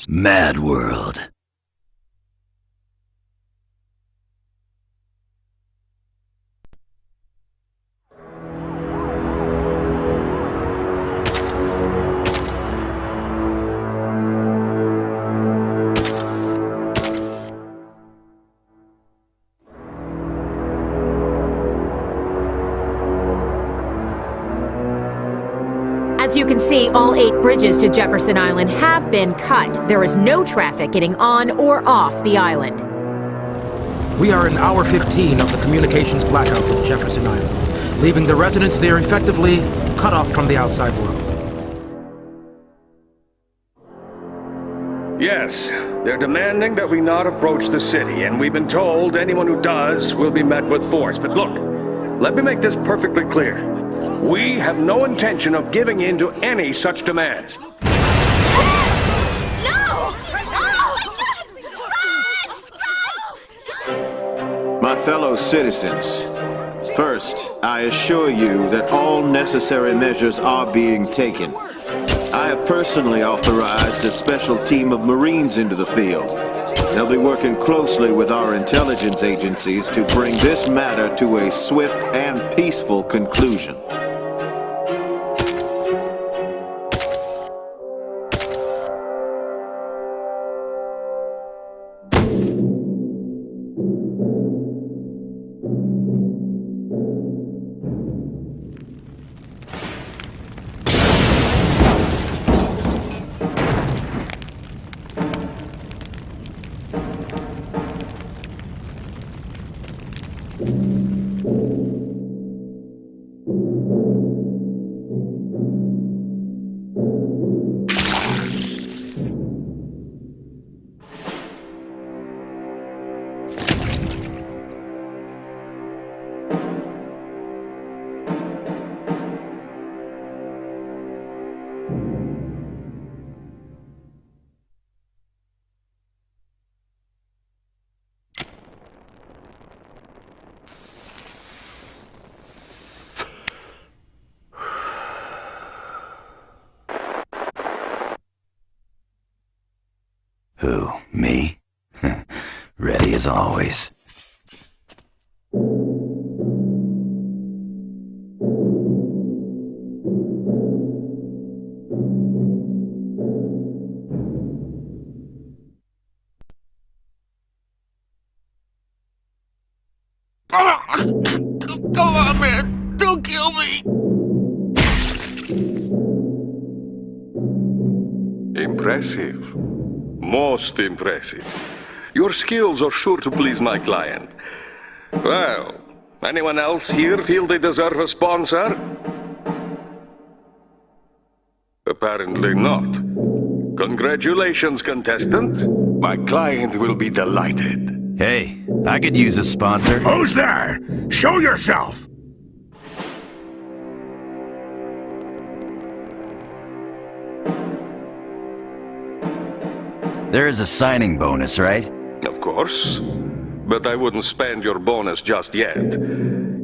MadWorld. As you can see, all 8 bridges to Jefferson Island have been cut. There is no traffic getting on or off the island. We are in hour 15 of the communications blackout with Jefferson Island, leaving the residents there effectively cut off from the outside world. Yes, they're demanding that we not approach the city, and we've been told anyone who does will be met with force. But look, let me make this perfectly clear. We have no intention of giving in to any such demands. My fellow citizens, first, I assure you that all necessary measures are being taken. I have personally authorized a special team of Marines into the field. They'll be working closely with our intelligence agencies to bring this matter to a swift and peaceful conclusion. Who? Me? Ready as always. Come on, man! Don't kill me! Impressive. Most impressive. Your skills are sure to please my client. Well, anyone else here feel they deserve a sponsor? Apparently not. Congratulations, contestant. My client will be delighted. Hey, I could use a sponsor. Who's there? Show yourself! There is a signing bonus, right? Of course. But I wouldn't spend your bonus just yet.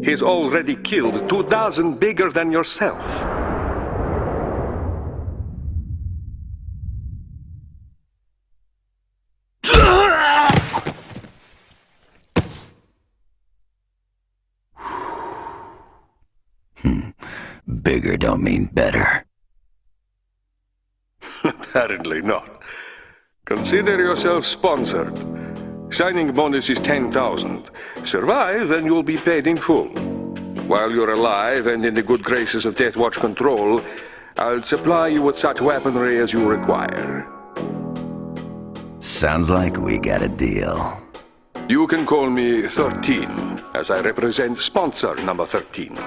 He's already killed 2 dozen bigger than yourself. Bigger don't mean better. Apparently not. Consider yourself sponsored. Signing bonus is 10,000. Survive and you'll be paid in full. While you're alive and in the good graces of Death Watch Control, I'll supply you with such weaponry as you require. Sounds like we got a deal. You can call me 13, as I represent sponsor number 13.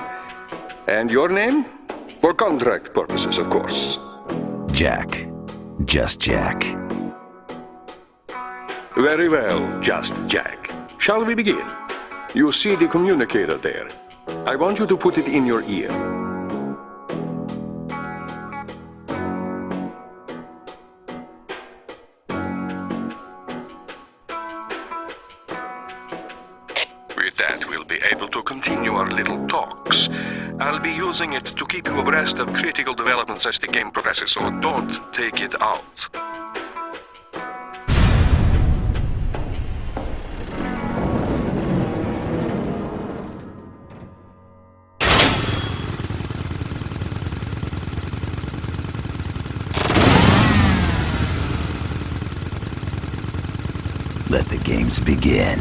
And your name? For contract purposes, of course. Jack. Just Jack. Very well, Just Jack. Shall we begin? You see the communicator there. I want you to put it in your ear. With that, we'll be able to continue our little talks. I'll be using it to keep you abreast of critical developments as the game progresses, so don't take it out. Let the games begin.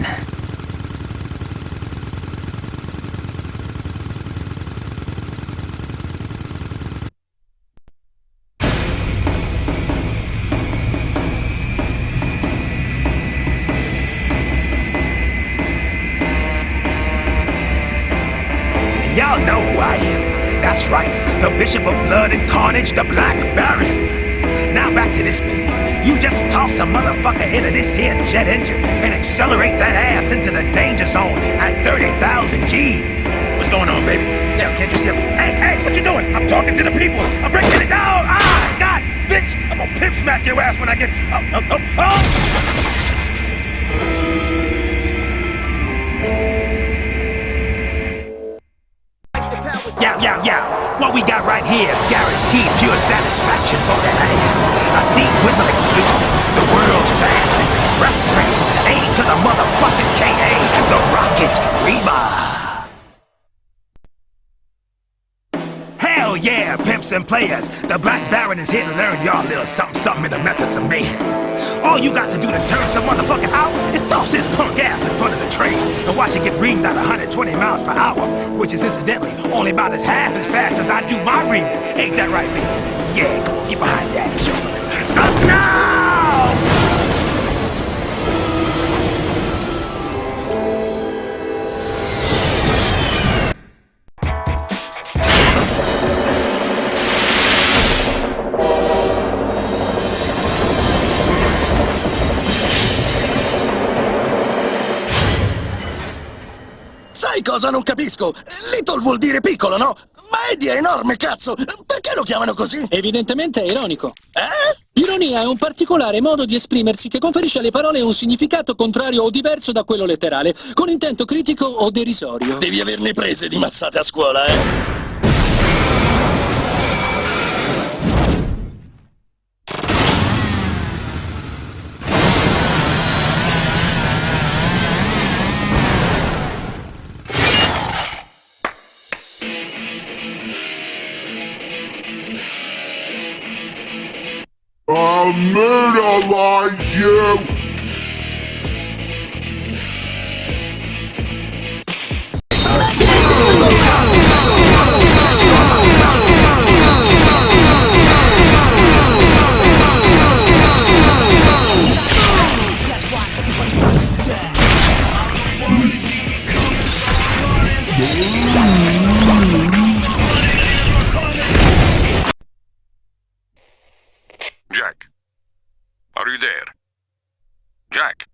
Y'all know who I am. That's right, the Bishop of Blood and Carnage, the Black Baron. Now back to this baby. You just toss a motherfucker into this here jet engine and accelerate that ass into the danger zone at 30,000 G's. What's going on, baby? Yeah, can't you see? Hey, what you doing? I'm talking to the people. I'm breaking it down. Ah, God, bitch! I'm gonna pimp smack your ass when I get. Oh! Yeah. What we got right here is guaranteed pure satisfaction for that ass. A deep whistle exclusive. The world's fastest express train. A to the motherfucking KA. The Rocket Reba. Hell yeah, pimps and players. The Black Baron is here to learn y'all a little something in the methods of mayhem. All you got to do to turn some motherfucker out is toss his punk ass in front of the train and watch it get reamed at 120 miles per hour, which is incidentally only about as half as fast as I do my reaming. Ain't that right, baby? Yeah, come on, get behind Daddy, show me. Stop now! Sai cosa non capisco? Little vuol dire piccolo, no? Ma Eddie è enorme, cazzo! Perché lo chiamano così? Evidentemente è ironico. Eh? Ironia è un particolare modo di esprimersi che conferisce alle parole un significato contrario o diverso da quello letterale, con intento critico o derisorio. Devi averne prese di mazzate a scuola, eh? I'll murderize you! Jack, are you there? Jack?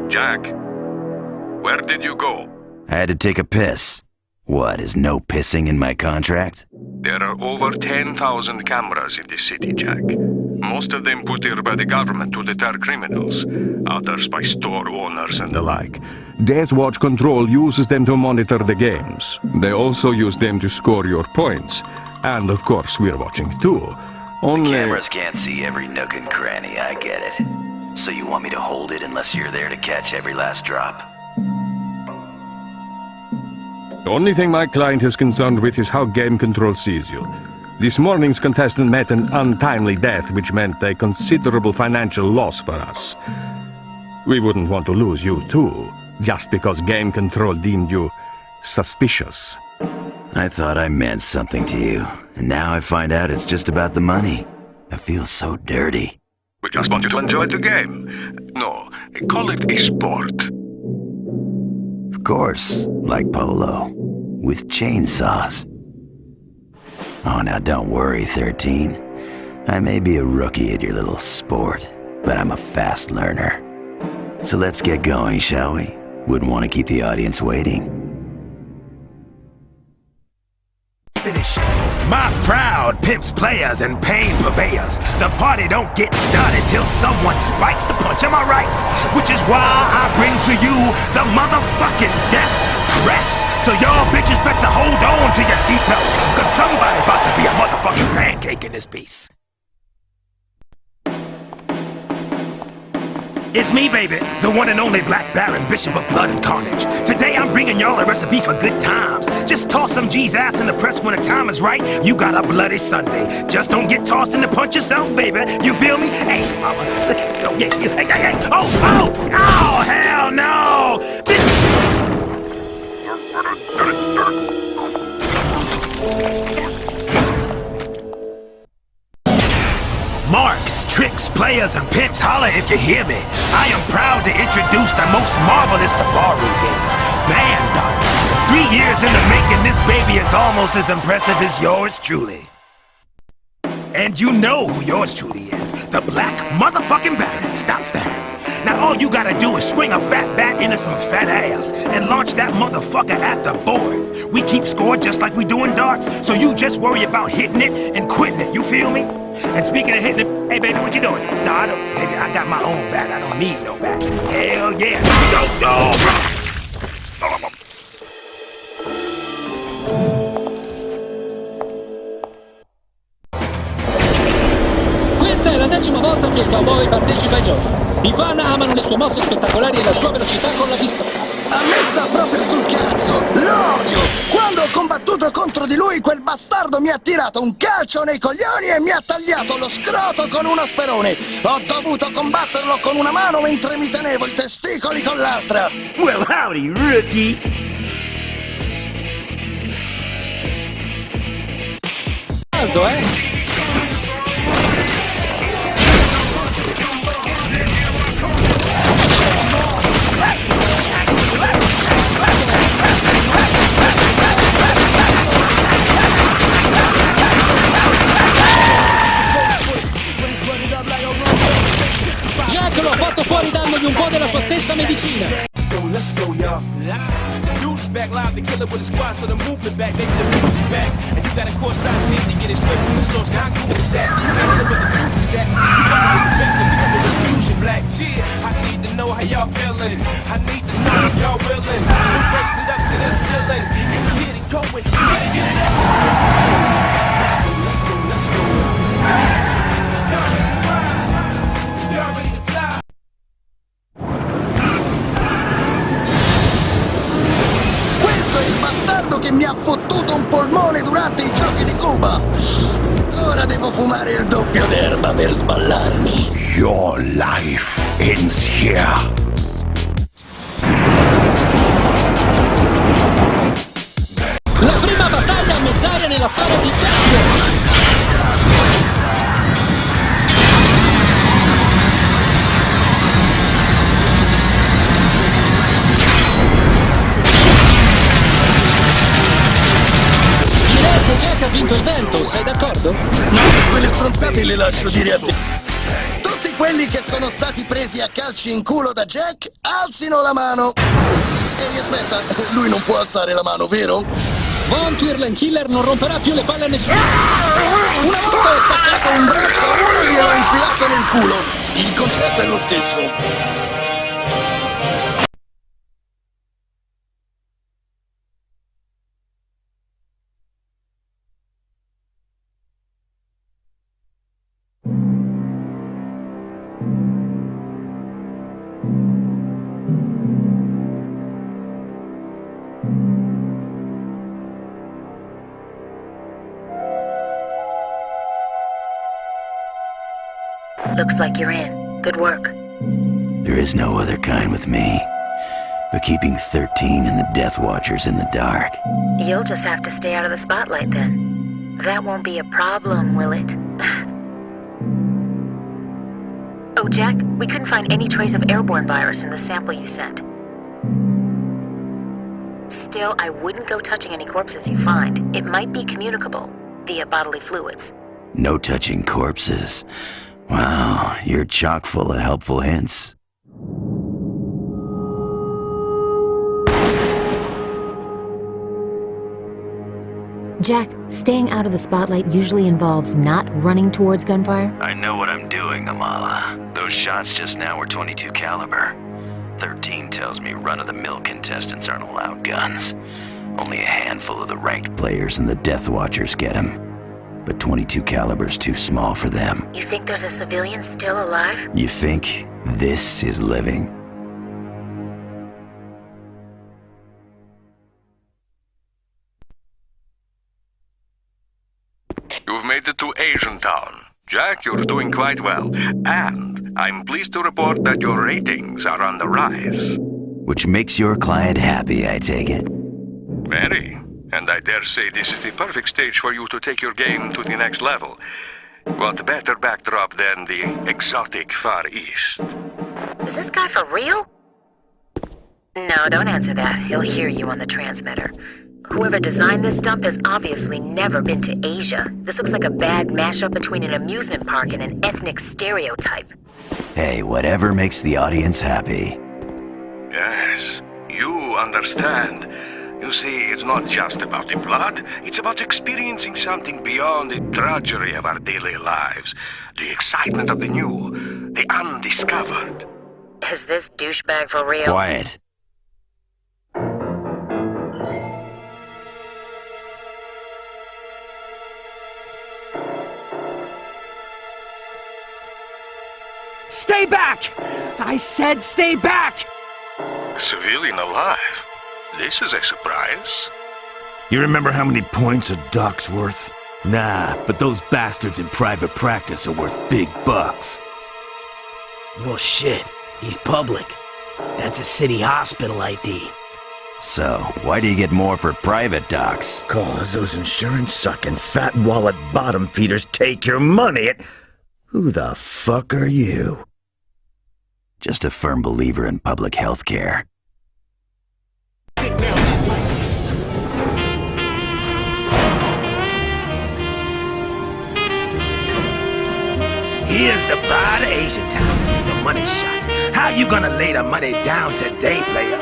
Jack, where did you go? I had to take a piss. What, is no pissing in my contract? There are over 10,000 cameras in this city, Jack. Most of them put here by the government to deter criminals, others by store owners and the like. Death Watch Control uses them to monitor the games. They also use them to score your points. And of course, we're watching too. The cameras can't see every nook and cranny, I get it. So you want me to hold it unless you're there to catch every last drop? The only thing my client is concerned with is how game control sees you. This morning's contestant met an untimely death, which meant a considerable financial loss for us. We wouldn't want to lose you too, just because game control deemed you suspicious. I thought I meant something to you, and now I find out it's just about the money. I feel so dirty. We just want you to enjoy the game. No, call it a sport. Of course, like polo, with chainsaws. Oh, now don't worry, 13. I may be a rookie at your little sport, but I'm a fast learner. So let's get going, shall we? Wouldn't want to keep the audience waiting. Finish. My proud pimps, players, and pain purveyors. The party don't get started till someone spikes the punch, am I right? Which is why I bring to you the motherfucking death press. So y'all bitches better hold on to your seatbelts, cause somebody about to be a motherfucking pancake in this piece. It's me, baby, the one and only Black Baron, Bishop of Blood and Carnage. Today I'm bringing y'all a recipe for good times. Just toss some G's ass in the press when the time is right. You got a bloody Sunday. Just don't get tossed in the punch yourself, baby. You feel me? Hey, mama, look at me. Oh, yeah, hey, hey, hey. Oh, hell no! Marks, tricks, players, and pimps, holla if you hear me. I am proud to introduce the most marvelous of barroom games, Man Darts. 3 years in the making, this baby is almost as impressive as yours truly. And you know who yours truly is, the Black motherfucking Baron. Stop staring. Now all you gotta do is swing a fat bat into some fat ass and launch that motherfucker at the board. We keep score just like we do in darts, so you just worry about hitting it and quitting it, you feel me? And speaking of hitting it, hey baby, what you doing? No, I don't, baby, I got my own bat, I don't need no bat. Hell yeah, Questa è la 10ª volta che il cowboy partecipa ai giochi. I fan amano le sue mosse spettacolari e la sua velocità con la pistola. A me sta proprio sul cazzo! Lo odio! Quando ho combattuto contro di lui, quel bastardo mi ha tirato un calcio nei coglioni e mi ha tagliato lo scroto con uno sperone. Ho dovuto combatterlo con una mano mentre mi tenevo i testicoli con l'altra. Well, howdy, rookie! Alto, eh? Jack l'ho fatto fuori dandogli un po' della sua stessa medicina. Let's go, y'all. Dude's back live, the killer with the squad, so the movement back, maybe the music's back. And you got a course style team to get it straight from the source. Now I'm cool with the stats, you can't live with the truth is that. You got to get the best, so we gon' do the fusion. Black cheer, I need to know how y'all feeling. I need to know if y'all willing. So raise it up to the ceiling. Can you get it going? You gotta get it up. Let's go, let's go, let's go. Y'all ready to fly? Che mi ha fottuto un polmone durante i giochi di Cuba. Ora devo fumare il doppio d'erba per sballarmi. Your life ends here. La prima battaglia a mezz'aria nella storia di Nintendo. Jack ha vinto il vento, sei d'accordo? No, quelle stronzate le lascio dire a te. Tutti quelli che sono stati presi a calci in culo da Jack, alzino la mano. Ehi, aspetta, lui non può alzare la mano, vero? Von Twirlen Killer non romperà più le palle a nessuno. Una volta ho staccato un braccio a uno e gliel'ho infilato nel culo. Il concetto è lo stesso. Looks like you're in. Good work. There is no other kind with me, but keeping 13 and the Death Watchers in the dark. You'll just have to stay out of the spotlight then. That won't be a problem, will it? Oh, Jack, we couldn't find any trace of airborne virus in the sample you sent. Still, I wouldn't go touching any corpses you find. It might be communicable via bodily fluids. No touching corpses. Wow, you're chock full of helpful hints. Jack, staying out of the spotlight usually involves not running towards gunfire. I know what I'm doing, Amala. Those shots just now were .22 caliber. 13 tells me run-of-the-mill contestants aren't allowed guns. Only a handful of the ranked players and the Death Watchers get them. But .22 caliber's too small for them. You think there's a civilian still alive? You think this is living? You've made it to Asian Town. Jack, you're doing quite well. And I'm pleased to report that your ratings are on the rise. Which makes your client happy, I take it. Very. And I dare say this is the perfect stage for you to take your game to the next level. What better backdrop than the exotic Far East? Is this guy for real? No, don't answer that. He'll hear you on the transmitter. Whoever designed this dump has obviously never been to Asia. This looks like a bad mashup between an amusement park and an ethnic stereotype. Hey, whatever makes the audience happy. Yes, you understand. You see, it's not just about the blood. It's about experiencing something beyond the drudgery of our daily lives. The excitement of the new, the undiscovered. Is this douchebag for real? Quiet. Stay back! I said stay back! Civilian alive? This is a surprise. You remember how many points a doc's worth? Nah, but those bastards in private practice are worth big bucks. Well, shit. He's public. That's a city hospital ID. So, why do you get more for private docs? 'Cause those insurance-sucking fat wallet bottom feeders take your money. Who the fuck are you? Just a firm believer in public health care. Here's the pride of Asian Town, the money shot. How you gonna lay the money down today, player?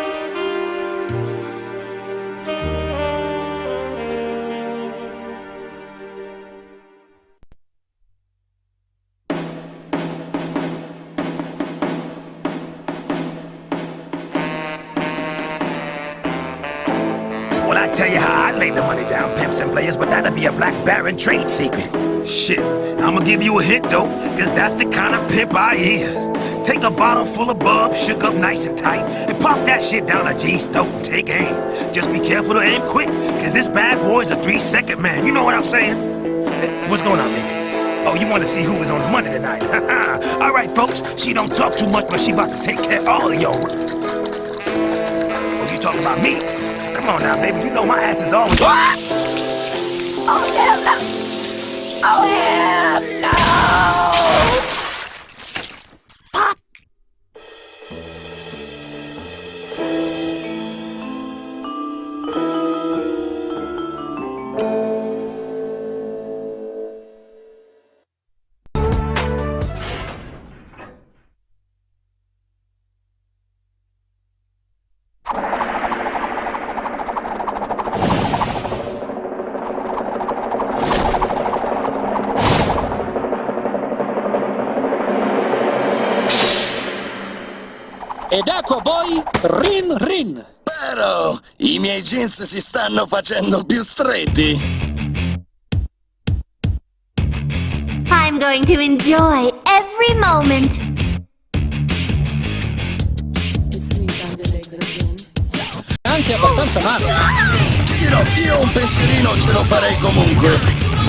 Well, I tell you how I lay the money down, pimps and players, but that'd be a Black Baron trade secret. Shit, I'ma give you a hint though, cause that's the kind of pimp I is. Take a bottle full of bub, shook up nice and tight, and pop that shit down a G's throat and take aim. Just be careful to aim quick, cause this bad boy's a 3-second man, you know what I'm saying? Hey, what's going on, baby? Oh, you want to see who is on the money tonight? Alright, folks, she don't talk too much, but she about to take care of all of y'all. Oh, you talking about me? Come on now, baby, you know my ass is always... What? Oh, hell no! Oh, hell no! Fuck! Ed ecco a voi Rin Rin. Però i miei jeans si stanno facendo più stretti. I'm going to enjoy every moment. Anche abbastanza male. Ti dirò, io un pensierino ce lo farei comunque.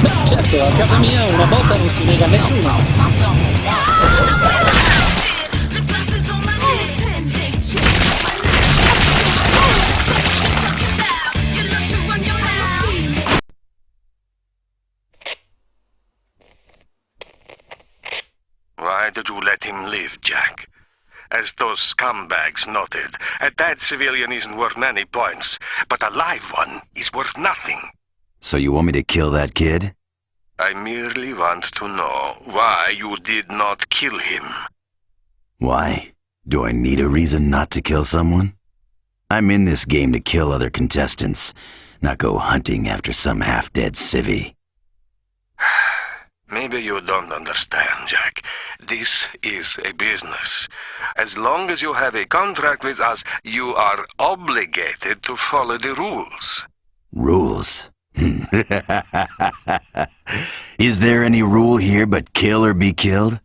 Beh, certo, a casa mia una botta non si nega a nessuno. Why did you let him live, Jack? As those scumbags noted, a dead civilian isn't worth many points, but a live one is worth nothing. So you want me to kill that kid? I merely want to know why you did not kill him. Why? Do I need a reason not to kill someone? I'm in this game to kill other contestants, not go hunting after some half-dead civvy. Maybe you don't understand, Jack. This is a business. As long as you have a contract with us, you are obligated to follow the rules. Rules? Is there any rule here but kill or be killed?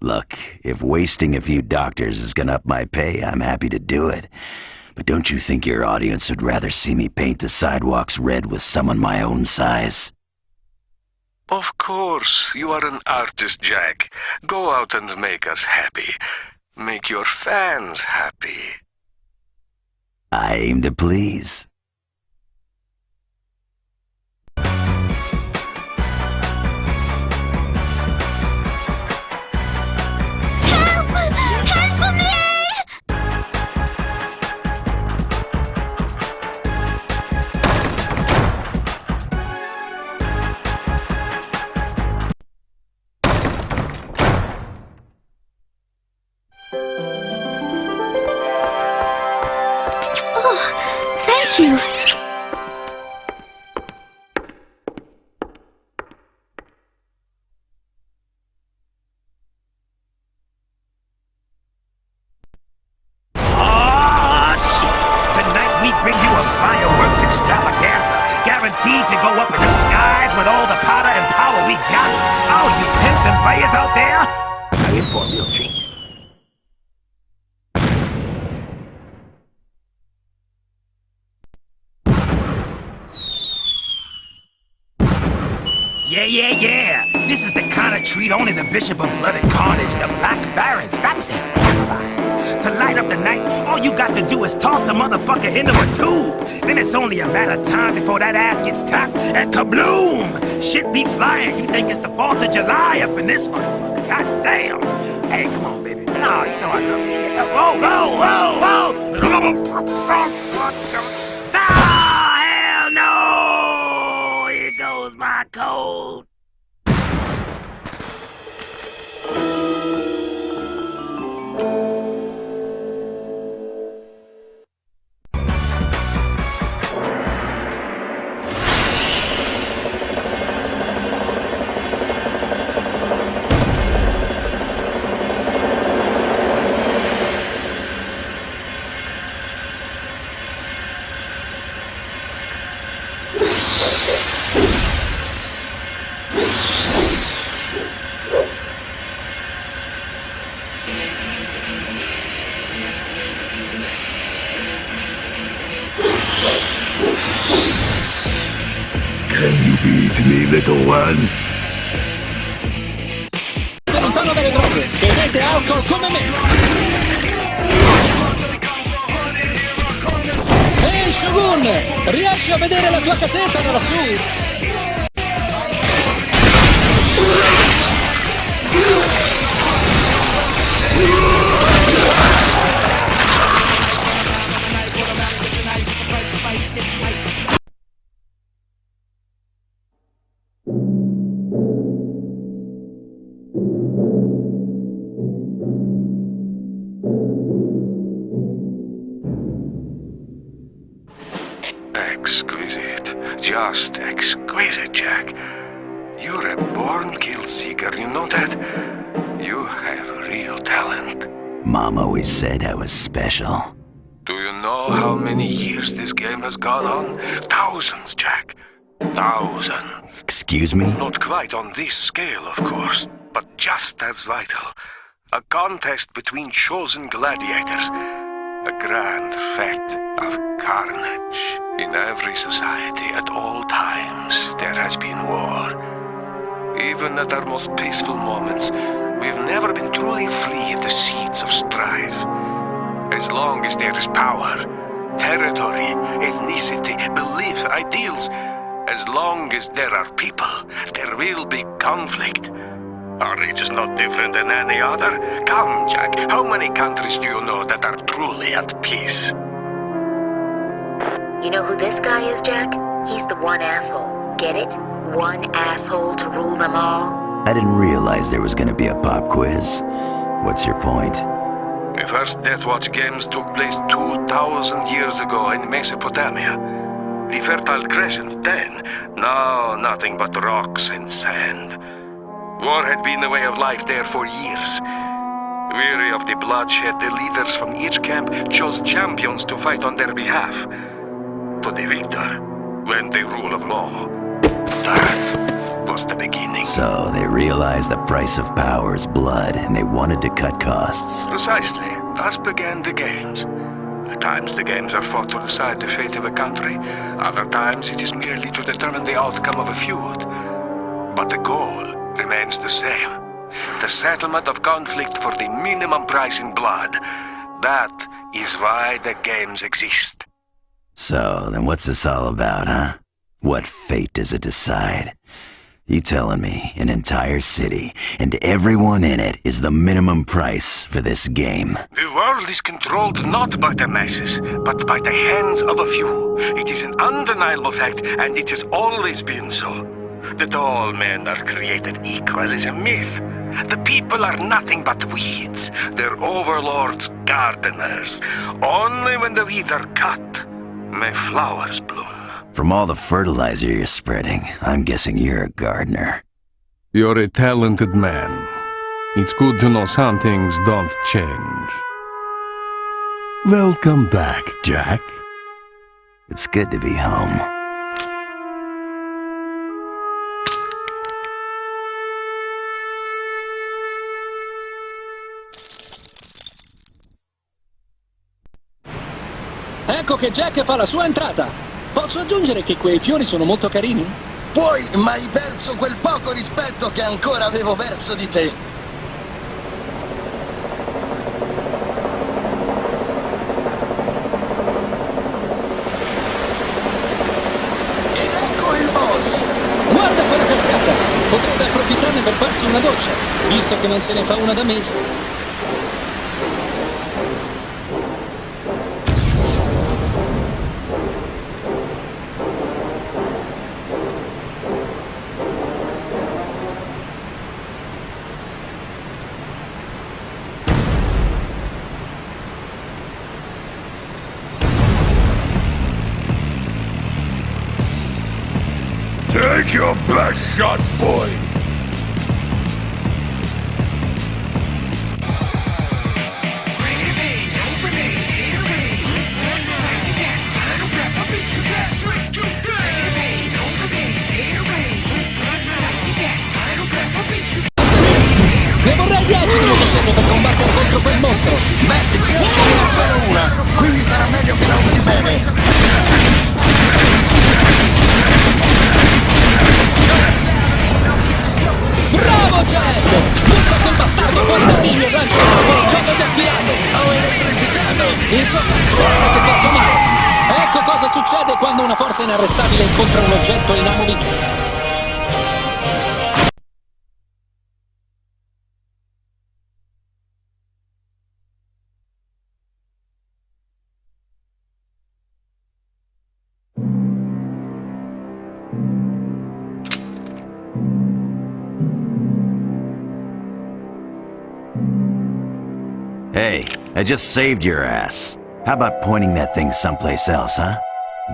Look, if wasting a few doctors is gonna up my pay, I'm happy to do it. But don't you think your audience would rather see me paint the sidewalks red with someone my own size? Of course, you are an artist, Jack. Go out and make us happy. Make your fans happy. I aim to please. Thank you. Oh, shit! Tonight we bring you a fireworks extravaganza, guaranteed to go up in the skies with all the powder and power we got. All you pimps and players out there, are in for a real treat. Yeah. This is the kind of treat only the Bishop of Blood and Carnage, the Black Baron, stops it. To light up the night, all you got to do is toss a motherfucker into a tube. Then it's only a matter of time before that ass gets tapped and kabloom! Shit be flying. You think it's the 4th of July up in this motherfucker. God damn. Hey, come on, baby. No, you know I love you. Whoa! Ah, hell no! Here goes my code. Can you beat me, little one? Lontano dalle droghe, bevete alcol come me! Ehi, Shogun! Riesci a vedere la tua casetta da lassù? Exquisite. Just exquisite, Jack. You're a born kill seeker, you know that? You have real talent. Mom always said I was special. Do you know how many years this game has gone on? Thousands, Jack. Thousands. Excuse me? Not quite on this scale, of course, but just as vital. A contest between chosen gladiators. A grand fete of carnage. In every society, at all times, there has been war. Even at our most peaceful moments, we've never been truly free of the seeds of strife. As long as there is power, territory, ethnicity, belief, ideals, as long as there are people, there will be conflict. Our age is not different than any other. Come, Jack, how many countries do you know that are truly at peace? You know who this guy is, Jack? He's the one asshole. Get it? One asshole to rule them all? I didn't realize there was gonna be a pop quiz. What's your point? The first Death Watch games took place 2,000 years ago in Mesopotamia. The Fertile Crescent then? No, nothing but rocks and sand. War had been the way of life there for years. Weary of the bloodshed, the leaders from each camp chose champions to fight on their behalf. To the victor went the rule of law. That was the beginning. So they realized the price of power is blood, and they wanted to cut costs. Precisely. Thus began the games. At times the games are fought to decide the fate of a country. Other times it is merely to determine the outcome of a feud. But the goal remains the same. The settlement of conflict for the minimum price in blood. That is why the games exist. So, then what's this all about, huh? What fate does it decide? You telling me an entire city and everyone in it is the minimum price for this game? The world is controlled not by the masses, but by the hands of a few. It is an undeniable fact, and it has always been so. That all men are created equal is a myth. The people are nothing but weeds. Their overlords, gardeners. Only when the weeds are cut may flowers bloom. From all the fertilizer you're spreading, I'm guessing you're a gardener. You're a talented man. It's good to know some things don't change. Welcome back, Jack. It's good to be home. Ecco che Jack fa la sua entrata. Posso aggiungere che quei fiori sono molto carini? Puoi, ma hai perso quel poco rispetto che ancora avevo verso di te. Ed ecco il boss! Guarda quella cascata! Potrebbe approfittarne per farsi una doccia, visto che non se ne fa una da mesi. Take your best shot, boy! Ne vorrei 10 di motociclette per combattere contro quel mostro! Beh, ce n'è solo una, quindi sarà meglio che la usi bene. Bravo Jack! Butta quel bastardo fuori dal miglio e lancia il suo gioco di affilato! Ho elettrificato! Insomma, basta che faccia male! Ecco cosa succede quando una forza inarrestabile incontra un oggetto inamovibile. Hey, I just saved your ass. How about pointing that thing someplace else, huh?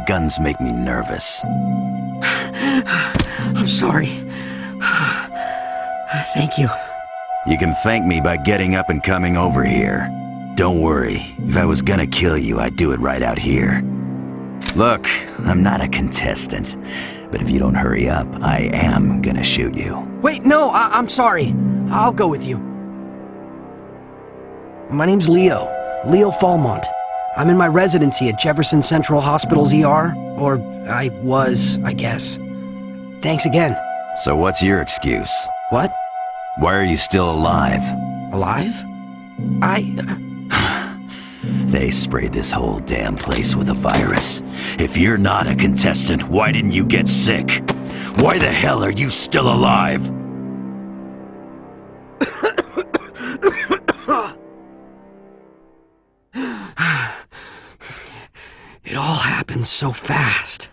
Guns make me nervous. I'm sorry. Thank you. You can thank me by getting up and coming over here. Don't worry, if I was gonna kill you, I'd do it right out here. Look, I'm not a contestant, but if you don't hurry up, I am gonna shoot you. Wait, no, I'm sorry. I'll go with you. My name's Leo. Leo Falmont. I'm in my residency at Jefferson Central Hospital's ER. Or I was, I guess. Thanks again. So what's your excuse? What? Why are you still alive? Alive? They sprayed this whole damn place with a virus. If you're not a contestant, why didn't you get sick? Why the hell are you still alive? It all happened so fast.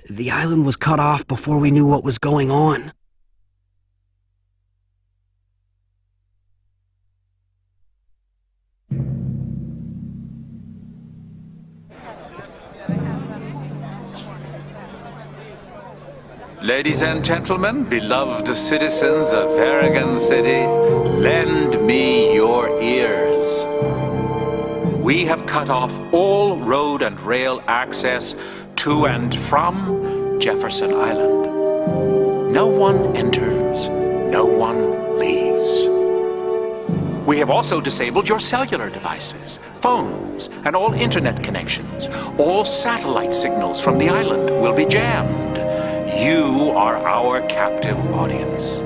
The island was cut off before we knew what was going on. Ladies and gentlemen, beloved citizens of Varagon City, lend me your ears. We have cut off all road and rail access to and from Jefferson Island. No one enters, no one leaves. We have also disabled your cellular devices, phones, and all internet connections. All satellite signals from the island will be jammed. You are our captive audience.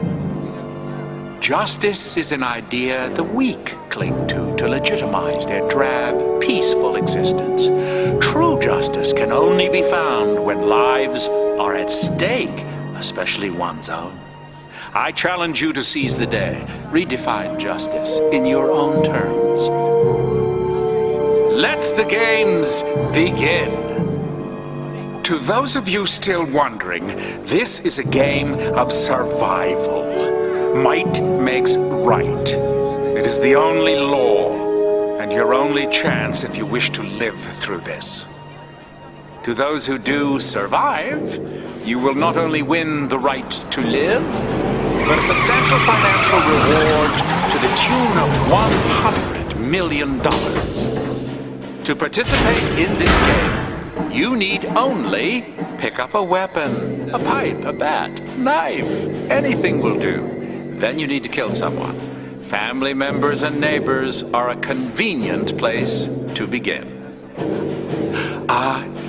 Justice is an idea the weak cling to legitimize their drab, peaceful existence. True justice can only be found when lives are at stake, especially one's own. I challenge you to seize the day, redefine justice in your own terms. Let the games begin. To those of you still wondering, this is a game of survival. Might makes right. It is the only law, and your only chance if you wish to live through this. To those who do survive, you will not only win the right to live, but a substantial financial reward to the tune of $100 million. To participate in this game, you need only pick up a weapon, a pipe, a bat, knife, anything will do. Then you need to kill someone. Family members and neighbors are a convenient place to begin.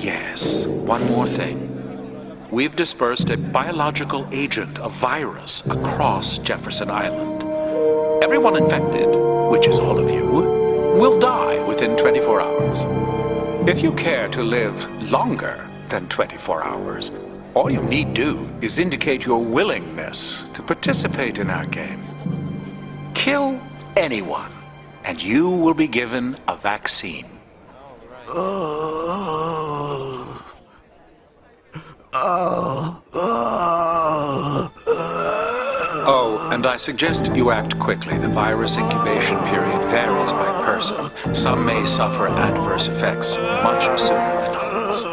Yes, one more thing. We've dispersed a biological agent, a virus, across Jefferson Island. Everyone infected, which is all of you, will die within 24 hours. If you care to live longer than 24 hours, all you need do is indicate your willingness to participate in our game. Kill anyone, and you will be given a vaccine. Oh, and I suggest you act quickly. The virus incubation period varies by person. Some may suffer adverse effects much sooner than others.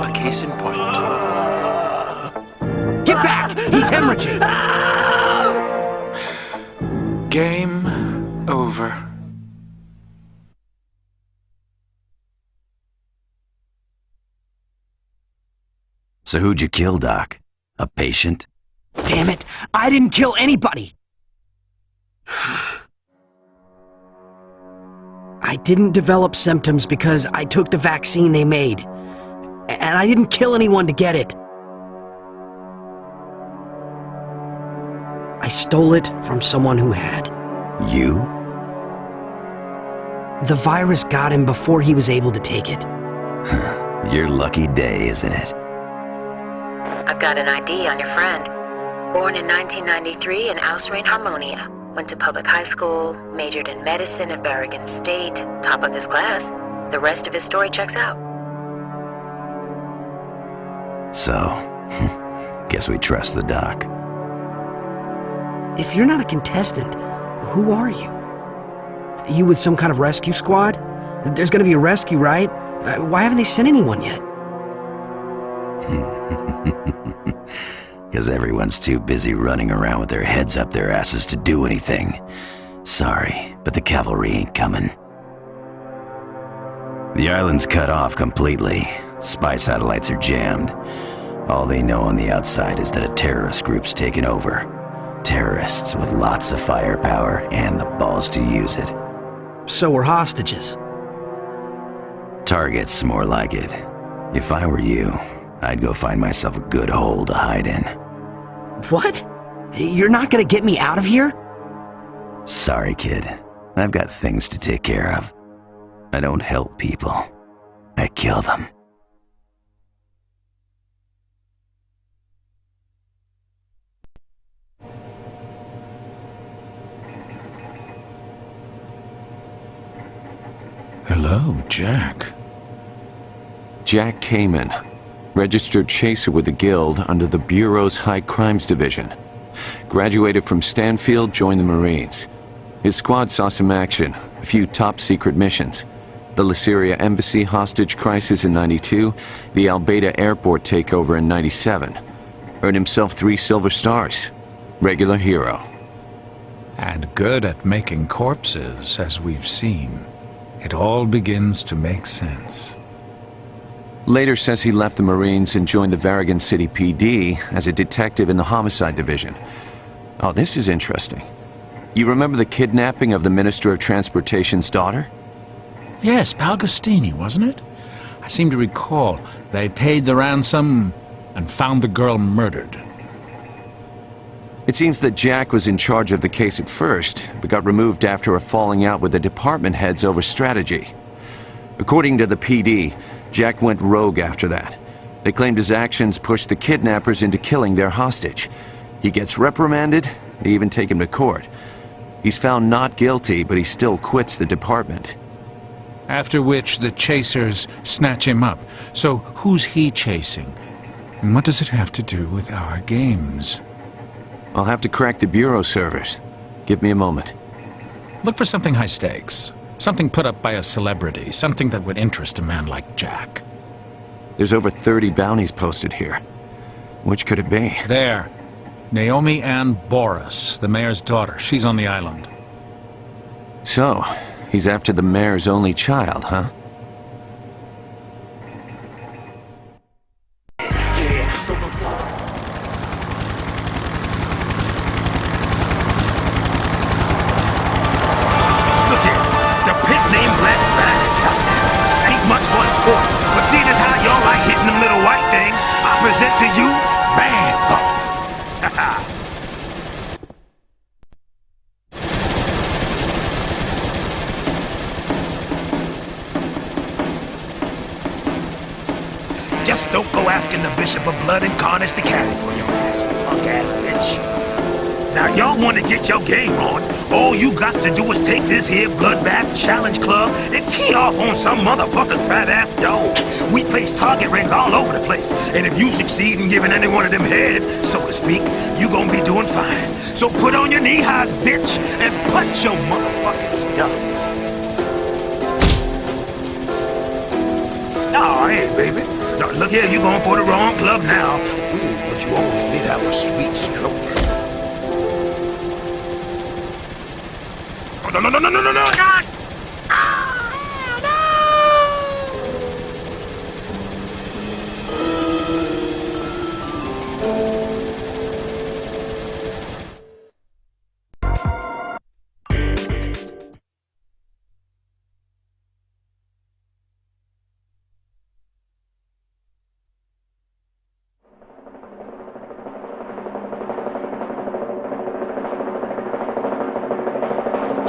A case in point. Get back! He's hemorrhaging! Game over. So who'd you kill, Doc? A patient? Damn it! I didn't kill anybody! I didn't develop symptoms because I took the vaccine they made. And I didn't kill anyone to get it. I stole it from someone who had. You? The virus got him before he was able to take it. Your lucky day, isn't it? I've got an ID on your friend. Born in 1993 in Austrian Harmonia. Went to public high school, majored in medicine at Varagon State, top of his class. The rest of his story checks out. So, guess we trust the doc. If you're not a contestant, who are you? You with some kind of rescue squad? There's gonna be a rescue, right? Why haven't they sent anyone yet? Because everyone's too busy running around with their heads up their asses to do anything. Sorry, but the cavalry ain't coming. The island's cut off completely. Spy satellites are jammed. All they know on the outside is that a terrorist group's taken over. Terrorists with lots of firepower and the balls to use it. So we're hostages. Targets, more like it. If I were you, I'd go find myself a good hole to hide in. What? You're not gonna get me out of here? Sorry, kid. I've got things to take care of. I don't help people. I kill them. Hello, Jack. Jack Kamen, registered chaser with the Guild under the Bureau's High Crimes Division. Graduated from Stanfield, joined the Marines. His squad saw some action, a few top-secret missions. the Lyceria Embassy hostage crisis in '92, the Al-Beta airport takeover in '97. Earned himself 3 silver stars. Regular hero. And good at making corpses, as we've seen. It all begins to make sense. Later says he left the Marines and joined the Varigan City PD as a detective in the Homicide Division. Oh, this is interesting. You remember the kidnapping of the Minister of Transportation's daughter? Yes, Palgostini, wasn't it? I seem to recall they paid the ransom and found the girl murdered. It seems that Jack was in charge of the case at first, but got removed after a falling out with the department heads over strategy. According to the PD, Jack went rogue after that. They claimed his actions pushed the kidnappers into killing their hostage. He gets reprimanded, they even take him to court. He's found not guilty, but he still quits the department. After which the chasers snatch him up. So who's he chasing? And what does it have to do with our games? I'll have to crack the Bureau servers. Give me a moment. Look for something high stakes. Something put up by a celebrity. Something that would interest a man like Jack. There's over 30 bounties posted here. Which could it be? There. Naomi Ann Boris, the mayor's daughter. She's on the island. So, he's after the mayor's only child, huh? But seeing as how y'all like hitting them little white things, I present to you, Man Golf. Just don't go asking the Bishop of Blood and Carnage to carry for your ass, punk-ass bitch. Now y'all want to get your game on, all you got to do is take this here Bloodbath Challenge Club and tee off on some motherfucker's fat-ass dog. We place target rings all over the place, and if you succeed in giving any one of them head, so to speak, you gonna be doing fine. So put on your knee-highs, bitch, and punch your motherfucking stuff. Oh, hey, baby. Now, look here, you going for the wrong club now. Ooh, but you always did have a sweet stroke. Oh, no, God!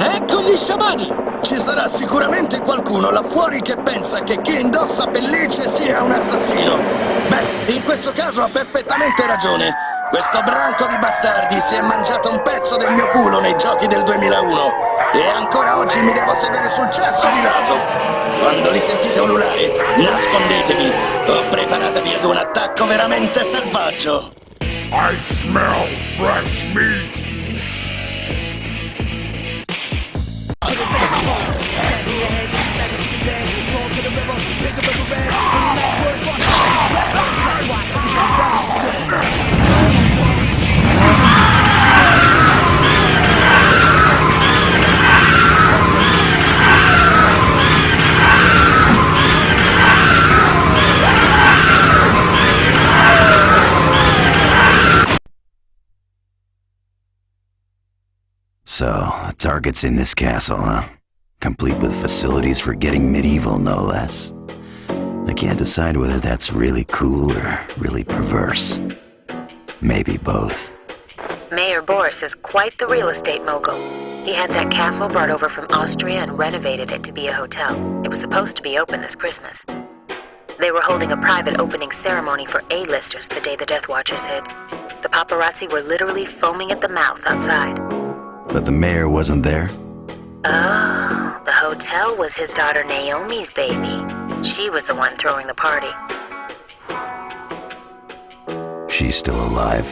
Ecco gli sciamani! Ci sarà sicuramente qualcuno là fuori che pensa che chi indossa pellicce sia un assassino. Beh, in questo caso ha perfettamente ragione. Questo branco di bastardi si è mangiato un pezzo del mio culo nei giochi del 2001 e ancora oggi mi devo sedere sul cesso di lato. Quando li sentite ululare, nascondetevi o preparatevi ad un attacco veramente selvaggio. I smell fresh meat. So, the target's in this castle, huh? Complete with facilities for getting medieval, no less. I can't decide whether that's really cool or really perverse. Maybe both. Mayor Boris is quite the real estate mogul. He had that castle brought over from Austria and renovated it to be a hotel. It was supposed to be open this Christmas. They were holding a private opening ceremony for A-listers the day the Death Watchers hit. The paparazzi were literally foaming at the mouth outside. But the mayor wasn't there? Oh, the hotel was his daughter Naomi's baby. She was the one throwing the party. She's still alive?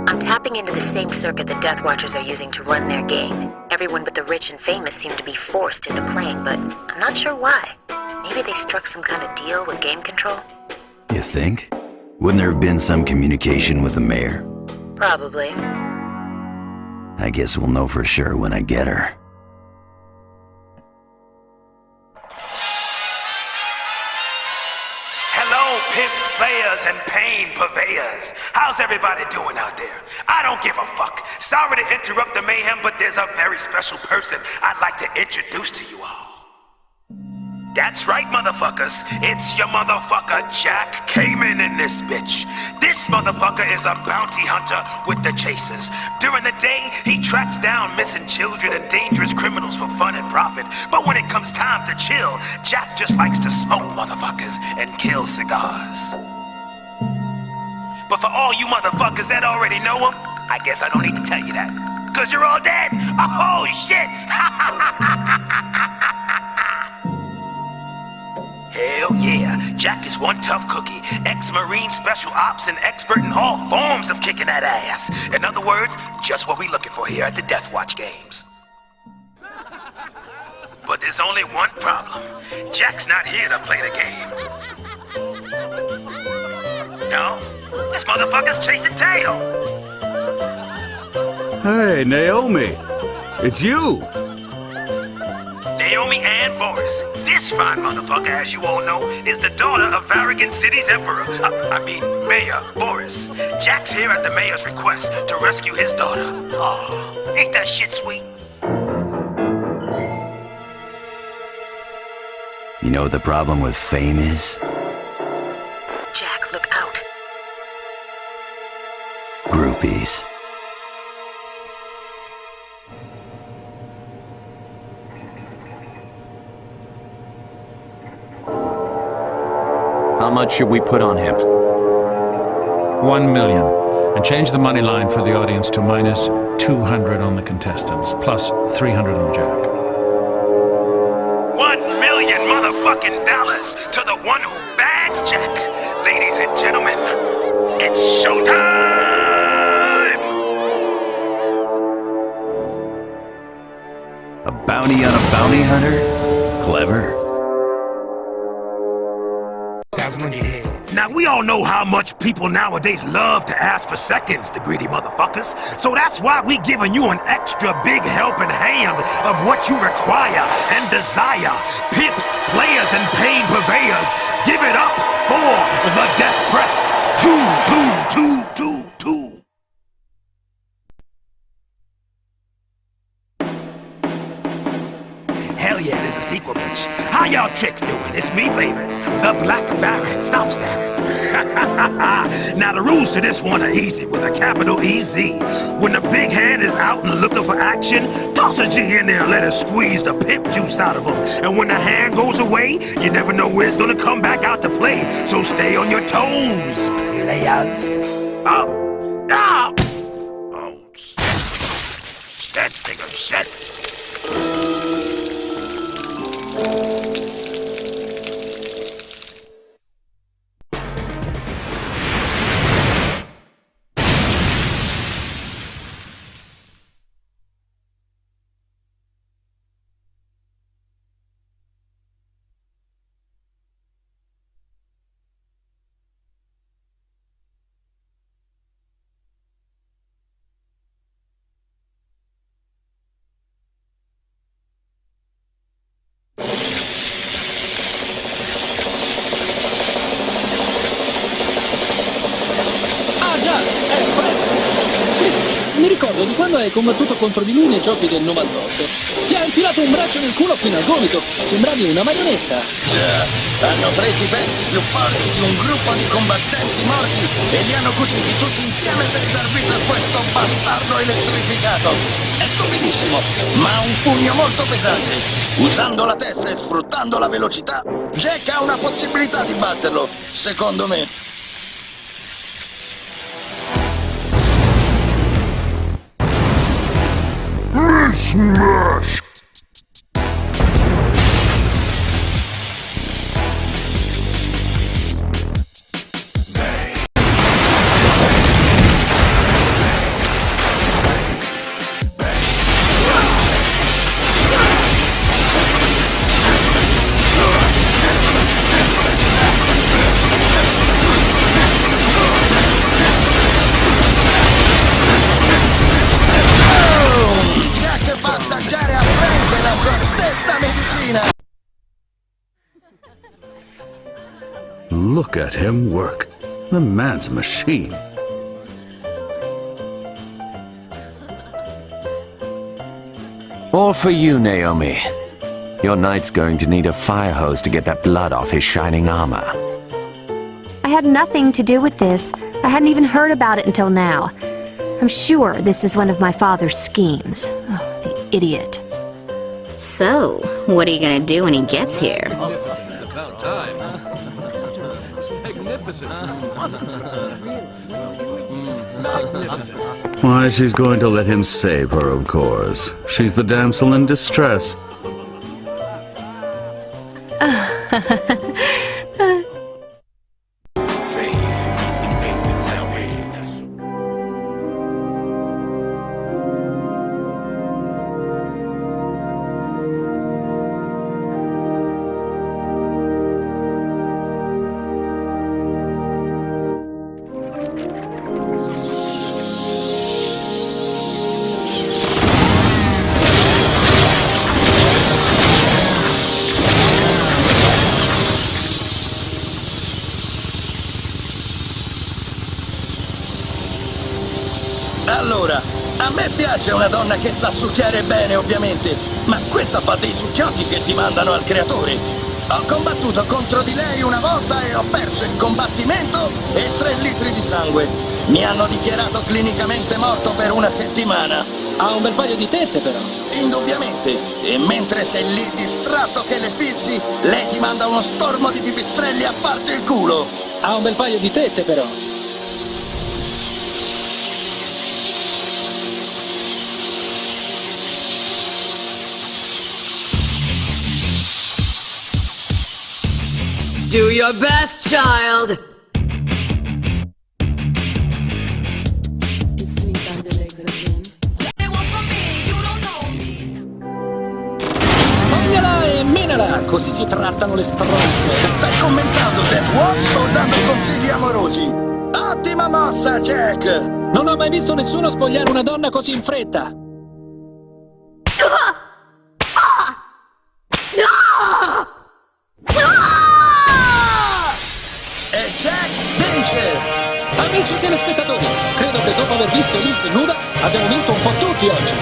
I'm tapping tapping into the same circuit the Death Watchers are using to run their game. Everyone but the rich and famous seem to be forced into playing, but I'm not sure why. Maybe they struck some kind of deal with game control? You think? Wouldn't there have been some communication with the mayor? Probably. I guess we'll know for sure when I get her. Hello, pimps, players, and pain purveyors. How's everybody doing out there? I don't give a fuck. Sorry to interrupt the mayhem, but there's a very special person I'd like to introduce to you all. That's right, motherfuckers. It's your motherfucker, Jack Cayman in this bitch. This motherfucker is a bounty hunter with the Chasers. During the day, he tracks down missing children and dangerous criminals for fun and profit. But when it comes time to chill, Jack just likes to smoke motherfuckers and kill cigars. But for all you motherfuckers that already know him, I guess I don't need to tell you that. 'Cause you're all dead. Oh, shit. Hell yeah, Jack is one tough cookie, ex-Marine special ops and expert in all forms of kicking that ass. In other words, just what we looking for here at the Death Watch games. But there's only one problem. Jack's not here to play the game. No, this motherfucker's chasing tail. Hey, Naomi, it's you. Naomi Ann Boris. This fine motherfucker, as you all know, is the daughter of Varrigan City's emperor. Mayor Boris. Jack's here at the mayor's request to rescue his daughter. Oh, ain't that shit sweet? You know what the problem with fame is? Jack, look out. Groupies. How much should we put on him? 1 million. And change the money line for the audience to minus 200 on the contestants, plus 300 on Jack. $1 million motherfucking dollars to the one who bags Jack. Ladies and gentlemen, it's showtime! A bounty on a bounty hunter? Clever. Now, we all know how much people nowadays love to ask for seconds, the greedy motherfuckers. So that's why we giving you an extra big helping hand of what you require and desire. Pimps, players, and pain purveyors, give it up for the Death Press 2222. Hell yeah, there's a sequel, bitch. How y'all chicks doing? It's me, baby. The Black Baron. Stop staring. Now, the rules to this one are easy, with a capital EZ. When the big hand is out and looking for action, toss a G in there and let it squeeze the pimp juice out of him. And when the hand goes away, you never know where it's gonna come back out to play. So stay on your toes, players. Up. Up. Oh, set, nigga, set. Mi ricordo di quando hai combattuto contro di lui nei giochi del 98. Ti ha infilato un braccio nel culo fino al gomito. Sembravi una marionetta. Già, hanno preso i pezzi più forti di un gruppo di combattenti morti e li hanno cuciti tutti insieme per dar vita a questo bastardo elettrificato. È stupidissimo, ma ha un pugno molto pesante. Usando la testa e sfruttando la velocità, Jack ha una possibilità di batterlo, secondo me. Smash! Look at him work. The man's a machine. All for you, Naomi. Your knight's going to need a fire hose to get that blood off his shining armor. I had nothing to do with this. I hadn't even heard about it until now. I'm sure this is one of my father's schemes. Oh, the idiot. So, what are you gonna do when he gets here? It's about time. Magnificent. Magnificent. Why, she's going to let him save her, of course. She's the damsel in distress. Allora, a me piace una donna che sa succhiare bene, ovviamente, ma questa fa dei succhiotti che ti mandano al creatore. Ho combattuto contro di lei una volta e ho perso il combattimento e 3 litri di sangue. Mi hanno dichiarato clinicamente morto per 1 settimana. Ha un bel paio di tette, però. Indubbiamente. E mentre sei lì distratto che le fissi, lei ti manda uno stormo di pipistrelli a parte il culo. Ha un bel paio di tette, però. Do your best, child! Spogliala e menala, così si trattano le stronze. Stai commentando Death Watch o dando consigli amorosi? Ottima mossa, Jack! Non ho mai visto nessuno spogliare una donna così in fretta. E Jack vince! Amici telespettatori, credo che dopo aver visto Liz nuda abbiamo vinto un po' tutti oggi.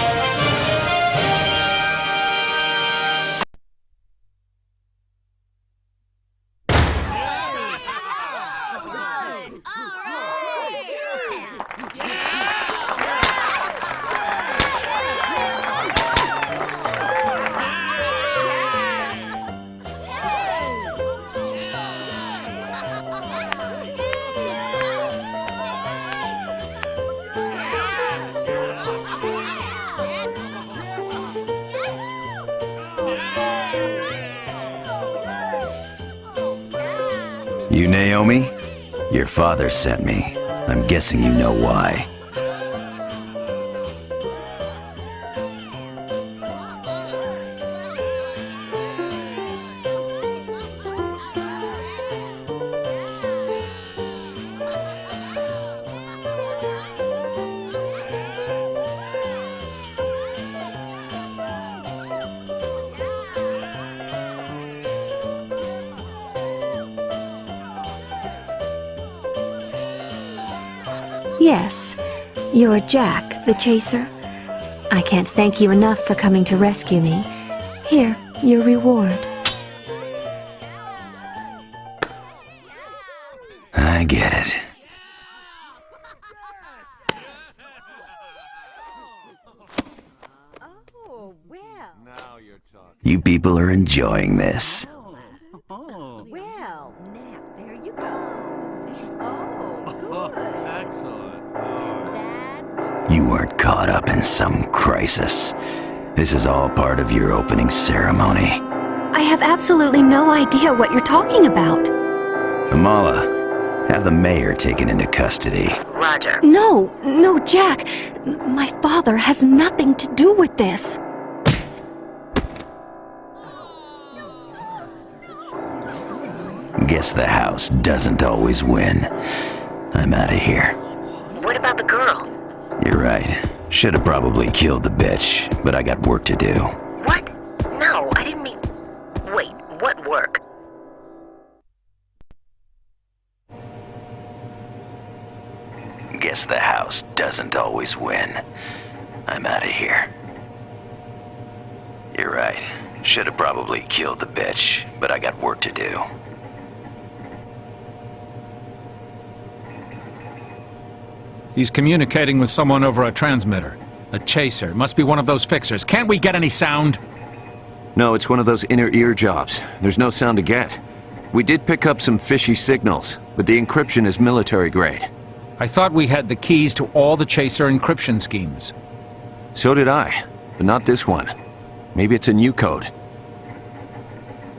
You Naomi? Your father sent me. I'm guessing you know why. Yes, you're Jack, the chaser. I can't thank you enough for coming to rescue me. Here, your reward. I get it. Oh, well. Now you're talking. You people are enjoying this. Well, now, there you go. Oh, good. Excellent. You weren't caught up in some crisis. This is all part of your opening ceremony. I have absolutely no idea what you're talking about. Amala, have the mayor taken into custody. Roger. No, Jack. My father has nothing to do with this. Guess the house doesn't always win. I'm out of here. What about the girl? You're right. Should have probably killed the bitch, but I got work to do. What? No, I didn't mean... Wait, what work? always win. I'm out of here. You're right. Should have probably killed the bitch, but I got work to do. He's communicating with someone over a transmitter. A chaser. Must be one of those fixers. Can't we get any sound? No, it's one of those inner ear jobs. There's no sound to get. We did pick up some fishy signals, but the encryption is military grade. I thought we had the keys to all the chaser encryption schemes. So did I, but not this one. Maybe it's a new code.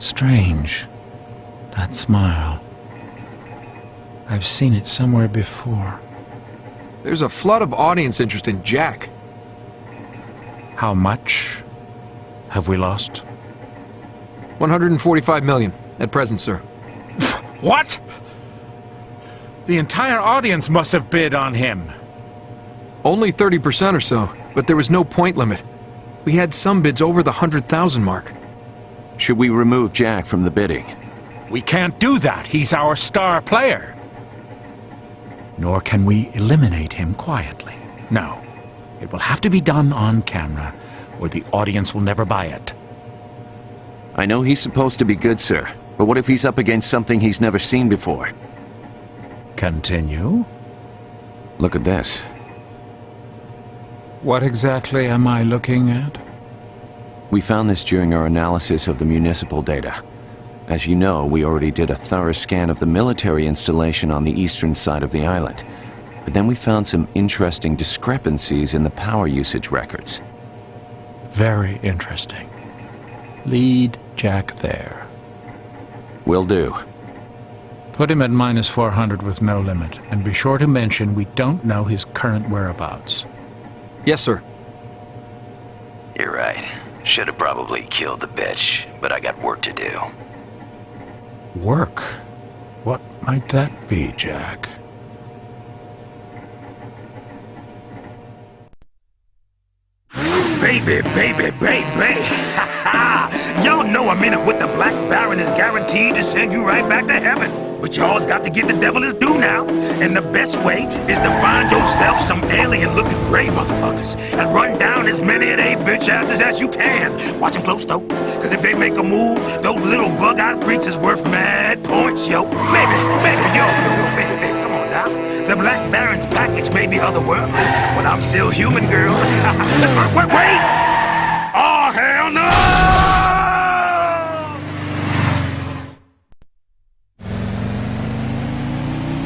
Strange. That smile. I've seen it somewhere before. There's a flood of audience interest in Jack. How much have we lost? 145 million at present, sir. What? The entire audience must have bid on him. Only 30% or so, but there was no point limit. We had some bids over the 100,000 mark. Should we remove Jack from the bidding? We can't do that. He's our star player. Nor can we eliminate him quietly. No. It will have to be done on camera, or the audience will never buy it. I know he's supposed to be good, sir, but what if he's up against something he's never seen before? Continue. Look at this. What exactly am I looking at? We found this during our analysis of the municipal data. As you know, we already did a thorough scan of the military installation on the eastern side of the island. But then we found some interesting discrepancies in the power usage records. Very interesting. Lead Jack there. Will do. Put him at -400 with no limit, and be sure to mention we don't know his current whereabouts. Yes, sir. You're right. Should have probably killed the bitch, but I got work to do. Work? What might that be, Jack? Baby, baby, baby. Y'all know a minute with the Black Baron is guaranteed to send you right back to heaven. But y'all's got to get the devil his due now. And the best way is to find yourself some alien-looking gray motherfuckers and run down as many of they bitch asses as you can. Watch them close, though. Because if they make a move, those little bug-eyed freaks is worth mad points, yo. Baby, baby, yo, baby, come on now. The Black Baron's package may be otherworldly, but I'm still human, girl. Wait! Oh, hell no!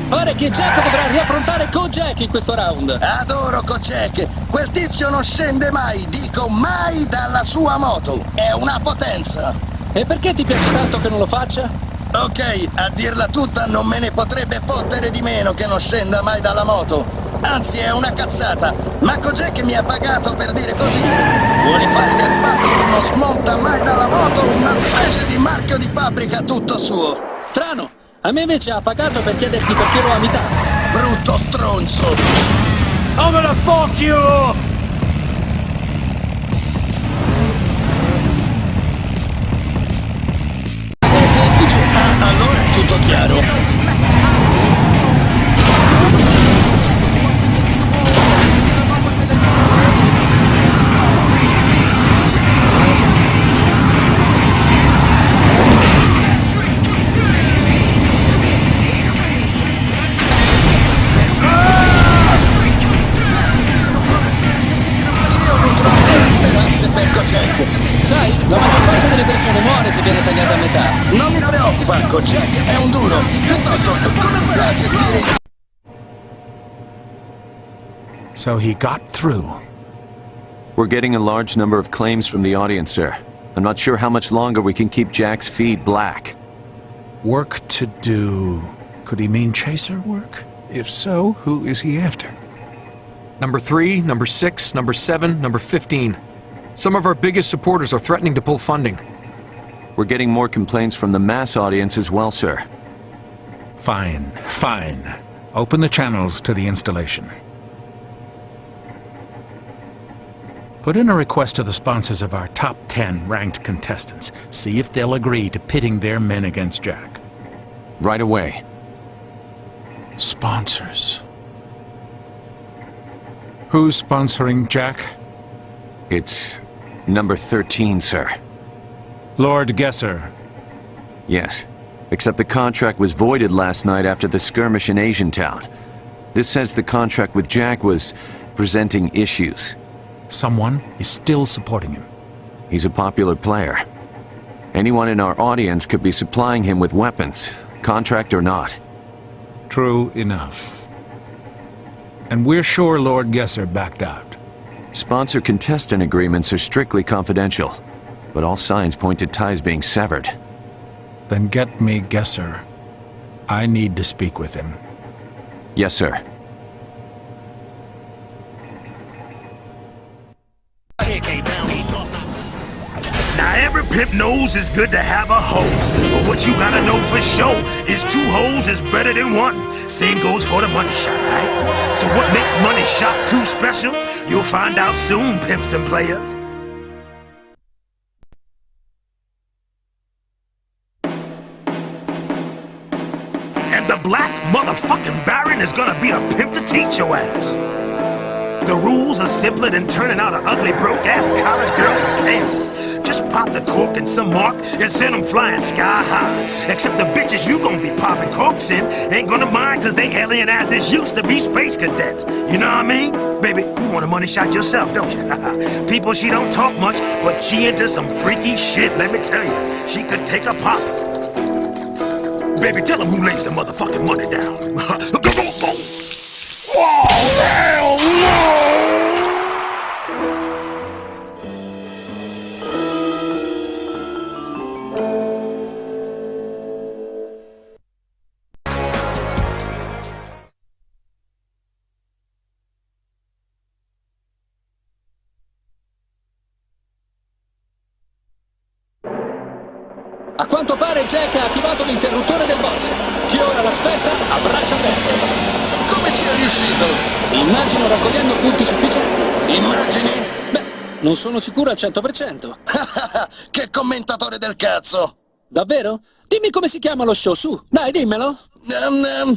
Pare che Jack dovrà riaffrontare Kojak in questo round. Adoro Kojak. Quel tizio non scende mai, dico mai, dalla sua moto. È una potenza. E perché ti piace tanto che non lo faccia? Ok, a dirla tutta non me ne potrebbe fottere di meno che non scenda mai dalla moto. Anzi, è una cazzata. Ma Kojak mi ha pagato per dire così. Vuole fare del fatto che non smonta mai dalla moto una specie di marchio di fabbrica tutto suo. Strano. A me invece ha pagato per chiederti perché lo ami tanto. Brutto stronzo! I'm gonna fuck you! È semplice. Allora è tutto chiaro. Sai, la maggior parte delle persone muore se viene tagliata a metà. Non mi preoccupa, Kojak è un duro. Piuttosto, come farà a gestire i... So he got through. We're getting a large number of claims from the audience, sir. I'm not sure how much longer we can keep Jack's feed black. Work to do. Could he mean chaser work? If so, who is he after? Number 3, number 6, number 7, number 15. Some of our biggest supporters are threatening to pull funding. We're getting more complaints from the mass audience as well, sir. Fine, fine. Open the channels to the installation. Put in a request to the sponsors of our top 10 ranked contestants. See if they'll agree to pitting their men against Jack. Right away. Sponsors. Who's sponsoring Jack? It's number 13, sir. Lord Gesser. Yes, except the contract was voided last night after the skirmish in Asian Town. This says the contract with Jack was presenting issues. Someone is still supporting him. He's a popular player. Anyone in our audience could be supplying him with weapons, contract or not. True enough. And we're sure Lord Gesser backed out. Sponsor-contestant agreements are strictly confidential, but all signs point to ties being severed. Then get me Gesser. I need to speak with him. Yes, sir. Now every pimp knows it's good to have a hoe. But what you gotta know for sure is 2 hoes is better than 1. Same goes for the money shot, right? So what makes money shot too special? You'll find out soon, pimps and players. And the black motherfucking Baron is gonna be a pimp to teach your ass. The rules are simpler than turning out an ugly, broke-ass college girl from Kansas. Just pop the cork in some mark and send them flying sky high. Except the bitches you gonna be popping corks in ain't gonna mind cause they alien asses used to be space cadets. You know what I mean? Baby, you want a money shot yourself, don't you? People, she don't talk much, but she into some freaky shit, let me tell you. She could take a pop. Baby, tell them who lays the motherfucking money down. Oh, hell no! A quanto pare Jack ha attivato l'interruttore del boss. Chi ora l'aspetta a braccia aperte. Come ci è riuscito? Immagino raccogliendo punti sufficienti. Immagini? Beh, non sono sicuro al 100%. Che commentatore del cazzo! Davvero? Dimmi come si chiama lo show, su. Dai, dimmelo.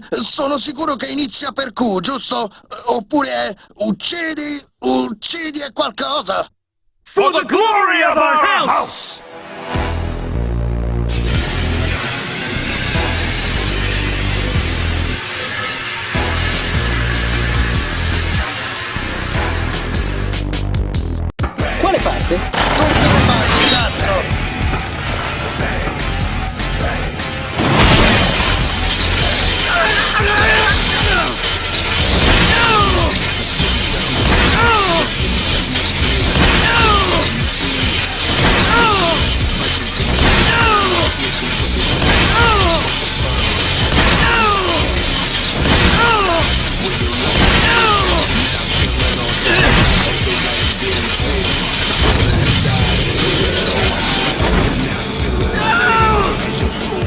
Sono sicuro che inizia per Q, giusto? Oppure è uccidi e qualcosa. For the glory of our house! Quale parte? Tutte le parti, cazzo!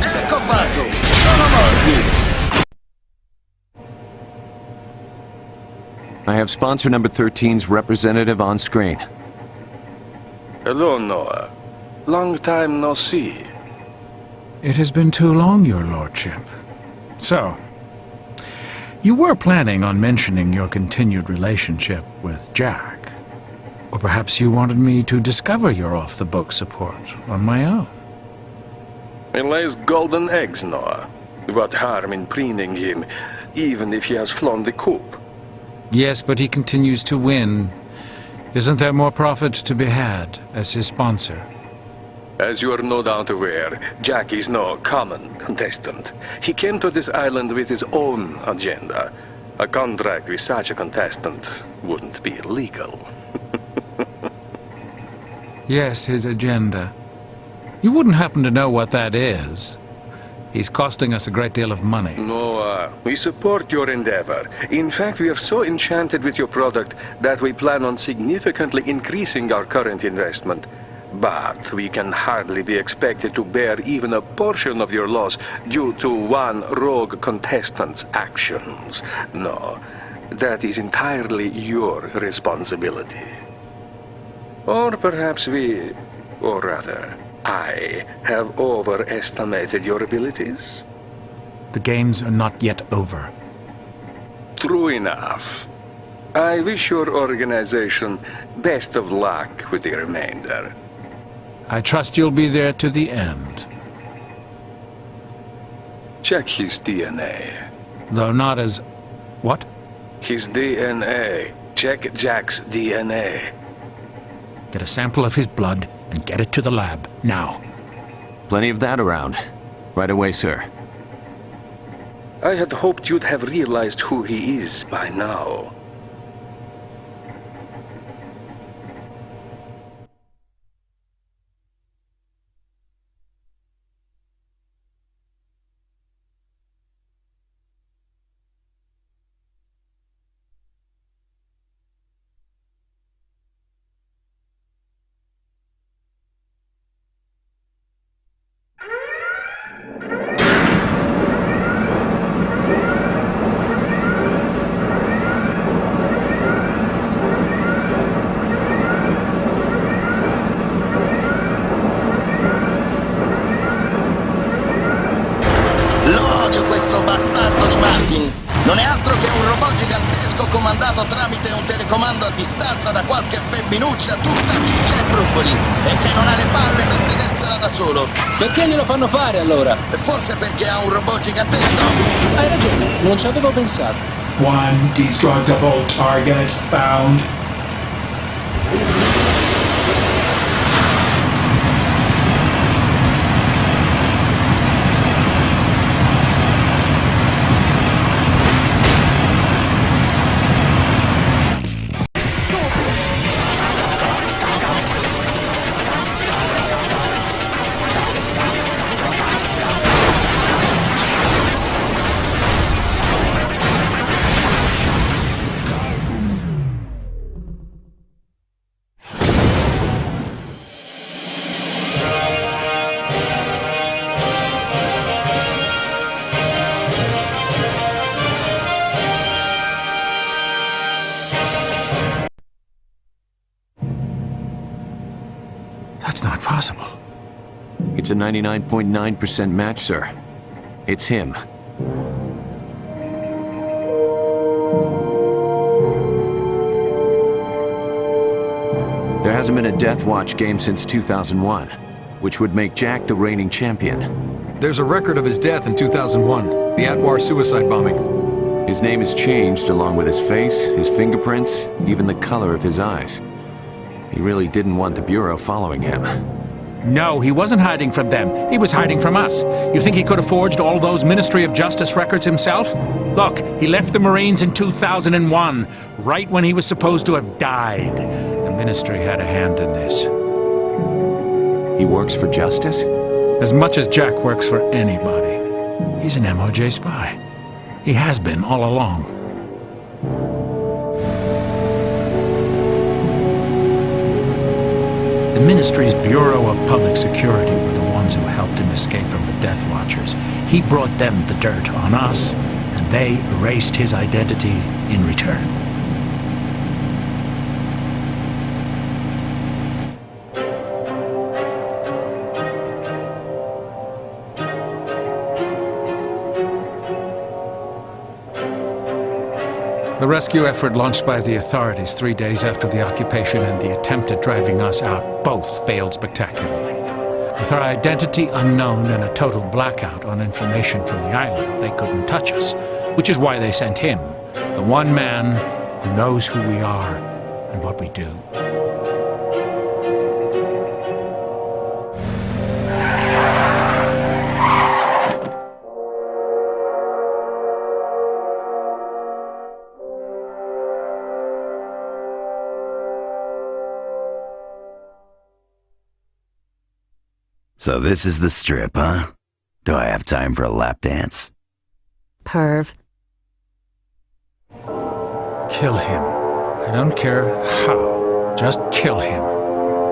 Ecco fatto! Sono morti! I have sponsor number 13's representative on screen. Hello, Noah. Long time no see. It has been too long, your lordship. So, you were planning on mentioning your continued relationship with Jack. Or perhaps you wanted me to discover your off-the-book support on my own. He lays golden eggs, Noah. What harm in preening him, even if he has flown the coop? Yes, but he continues to win. Isn't there more profit to be had as his sponsor? As you are no doubt aware, Jack is no common contestant. He came to this island with his own agenda. A contract with such a contestant wouldn't be legal. Yes, his agenda. You wouldn't happen to know what that is. He's costing us a great deal of money. Noah, we support your endeavor. In fact, we are so enchanted with your product that we plan on significantly increasing our current investment. But we can hardly be expected to bear even a portion of your loss due to one rogue contestant's actions. No, that is entirely your responsibility. Or perhaps we, or rather, I have overestimated your abilities? The games are not yet over. True enough. I wish your organization best of luck with the remainder. I trust you'll be there to the end. Check his DNA. Though not as... what? His DNA. Check Jack's DNA. Get a sample of his blood and get it to the lab, now. Plenty of that around. Right away, sir. I had hoped you'd have realized who he is by now. Non è altro che un robot gigantesco comandato tramite un telecomando a distanza da qualche femminuccia tutta ciccia e brufoli e che non ha le palle per tenersela da solo. Perché glielo fanno fare allora? Forse perché ha un robot gigantesco? Hai ragione, non ci avevo pensato. One destructible target found. That's not possible. It's a 99.9% match, sir. It's him. There hasn't been a Death Watch game since 2001, which would make Jack the reigning champion. There's a record of his death in 2001, the Atwar suicide bombing. His name has changed along with his face, his fingerprints, even the color of his eyes. He really didn't want the Bureau following him. No, he wasn't hiding from them. He was hiding from us. You think he could have forged all those Ministry of Justice records himself? Look, he left the Marines in 2001, right when he was supposed to have died. The Ministry had a hand in this. He works for justice? As much as Jack works for anybody. He's an MOJ spy. He has been all along. The Ministry's Bureau of Public Security were the ones who helped him escape from the Death Watchers. He brought them the dirt on us, and they erased his identity in return. The rescue effort launched by the authorities 3 days after the occupation and the attempt at driving us out both failed spectacularly. With our identity unknown and a total blackout on information from the island, they couldn't touch us, which is why they sent him, the one man who knows who we are and what we do. So this is the strip, huh? Do I have time for a lap dance? Perv. Kill him. I don't care how. Just kill him.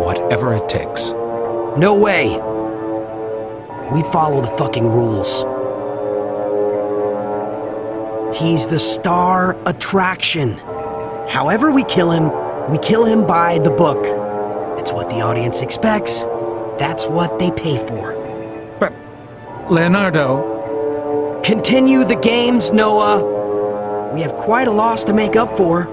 Whatever it takes. No way! We follow the fucking rules. He's the star attraction. However we kill him by the book. It's what the audience expects. That's what they pay for. But, Leonardo... Continue the games, Noah. We have quite a loss to make up for.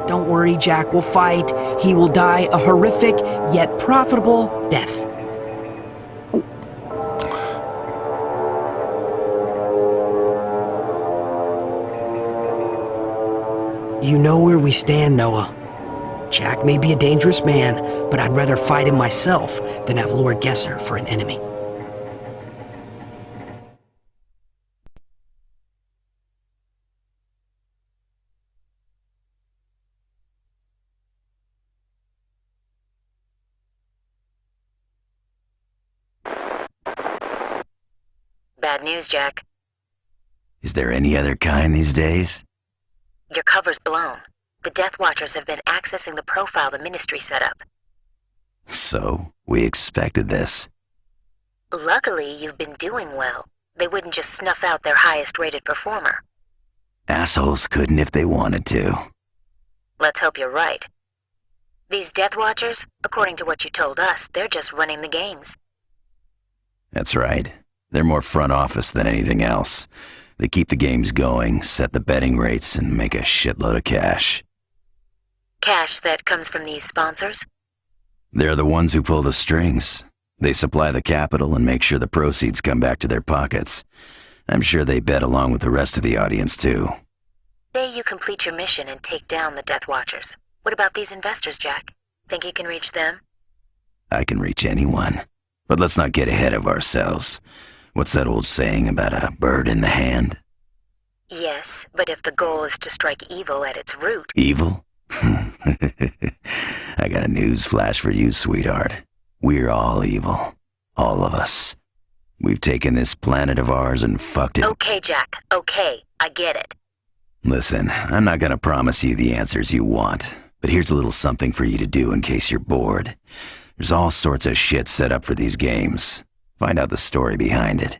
Don't worry, Jack will fight. He will die a horrific, yet profitable death. You know where we stand, Noah. Jack may be a dangerous man, but I'd rather fight him myself than have Lord Gesser for an enemy. Bad news, Jack. Is there any other kind these days? Your cover's blown. The Death Watchers have been accessing the profile the Ministry set up. So, we expected this. Luckily, you've been doing well. They wouldn't just snuff out their highest-rated performer. Assholes couldn't if they wanted to. Let's hope you're right. These Death Watchers, according to what you told us, they're just running the games. That's right. They're more front office than anything else. They keep the games going, set the betting rates, and make a shitload of cash. Cash that comes from these sponsors? They're the ones who pull the strings. They supply the capital and make sure the proceeds come back to their pockets. I'm sure they bet along with the rest of the audience, too. Say you complete your mission and take down the Death Watchers. What about these investors, Jack? Think you can reach them? I can reach anyone. But let's not get ahead of ourselves. What's that old saying about a bird in the hand? Yes, but if the goal is to strike evil at its root... Evil? I got a news flash for you, sweetheart. We're all evil. All of us. We've taken this planet of ours and fucked it. Okay, Jack. Okay. I get it. Listen, I'm not gonna promise you the answers you want, but here's a little something for you to do in case you're bored. There's all sorts of shit set up for these games. Find out the story behind it.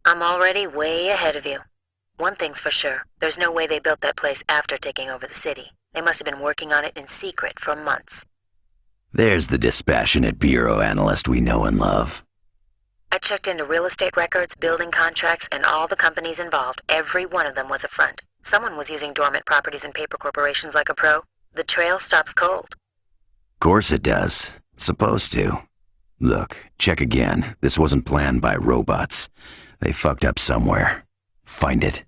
I'm already way ahead of you. One thing's for sure. There's no way they built that place after taking over the city. They must have been working on it in secret for months. There's the dispassionate bureau analyst we know and love. I checked into real estate records, building contracts, and all the companies involved. Every one of them was a front. Someone was using dormant properties and paper corporations like a pro. The trail stops cold. Of course it does. It's supposed to. Look, check again. This wasn't planned by robots. They fucked up somewhere. Find it.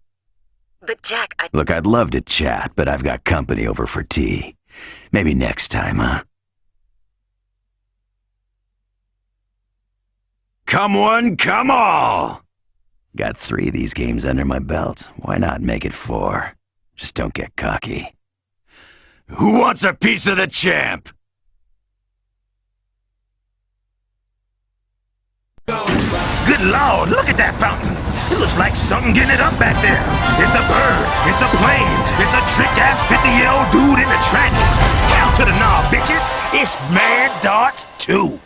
But Jack, Look, I'd love to chat, but I've got company over for tea. Maybe next time, huh? Come one, come all! Got 3 of these games under my belt. Why not make it 4? Just don't get cocky. Who wants a piece of the champ? Good Lord, look at that fountain. It looks like something getting it up back there. It's a bird, it's a plane, it's a trick-ass 50-year-old dude in the trannies. Hell to the knob, bitches. It's Mad Darts 2.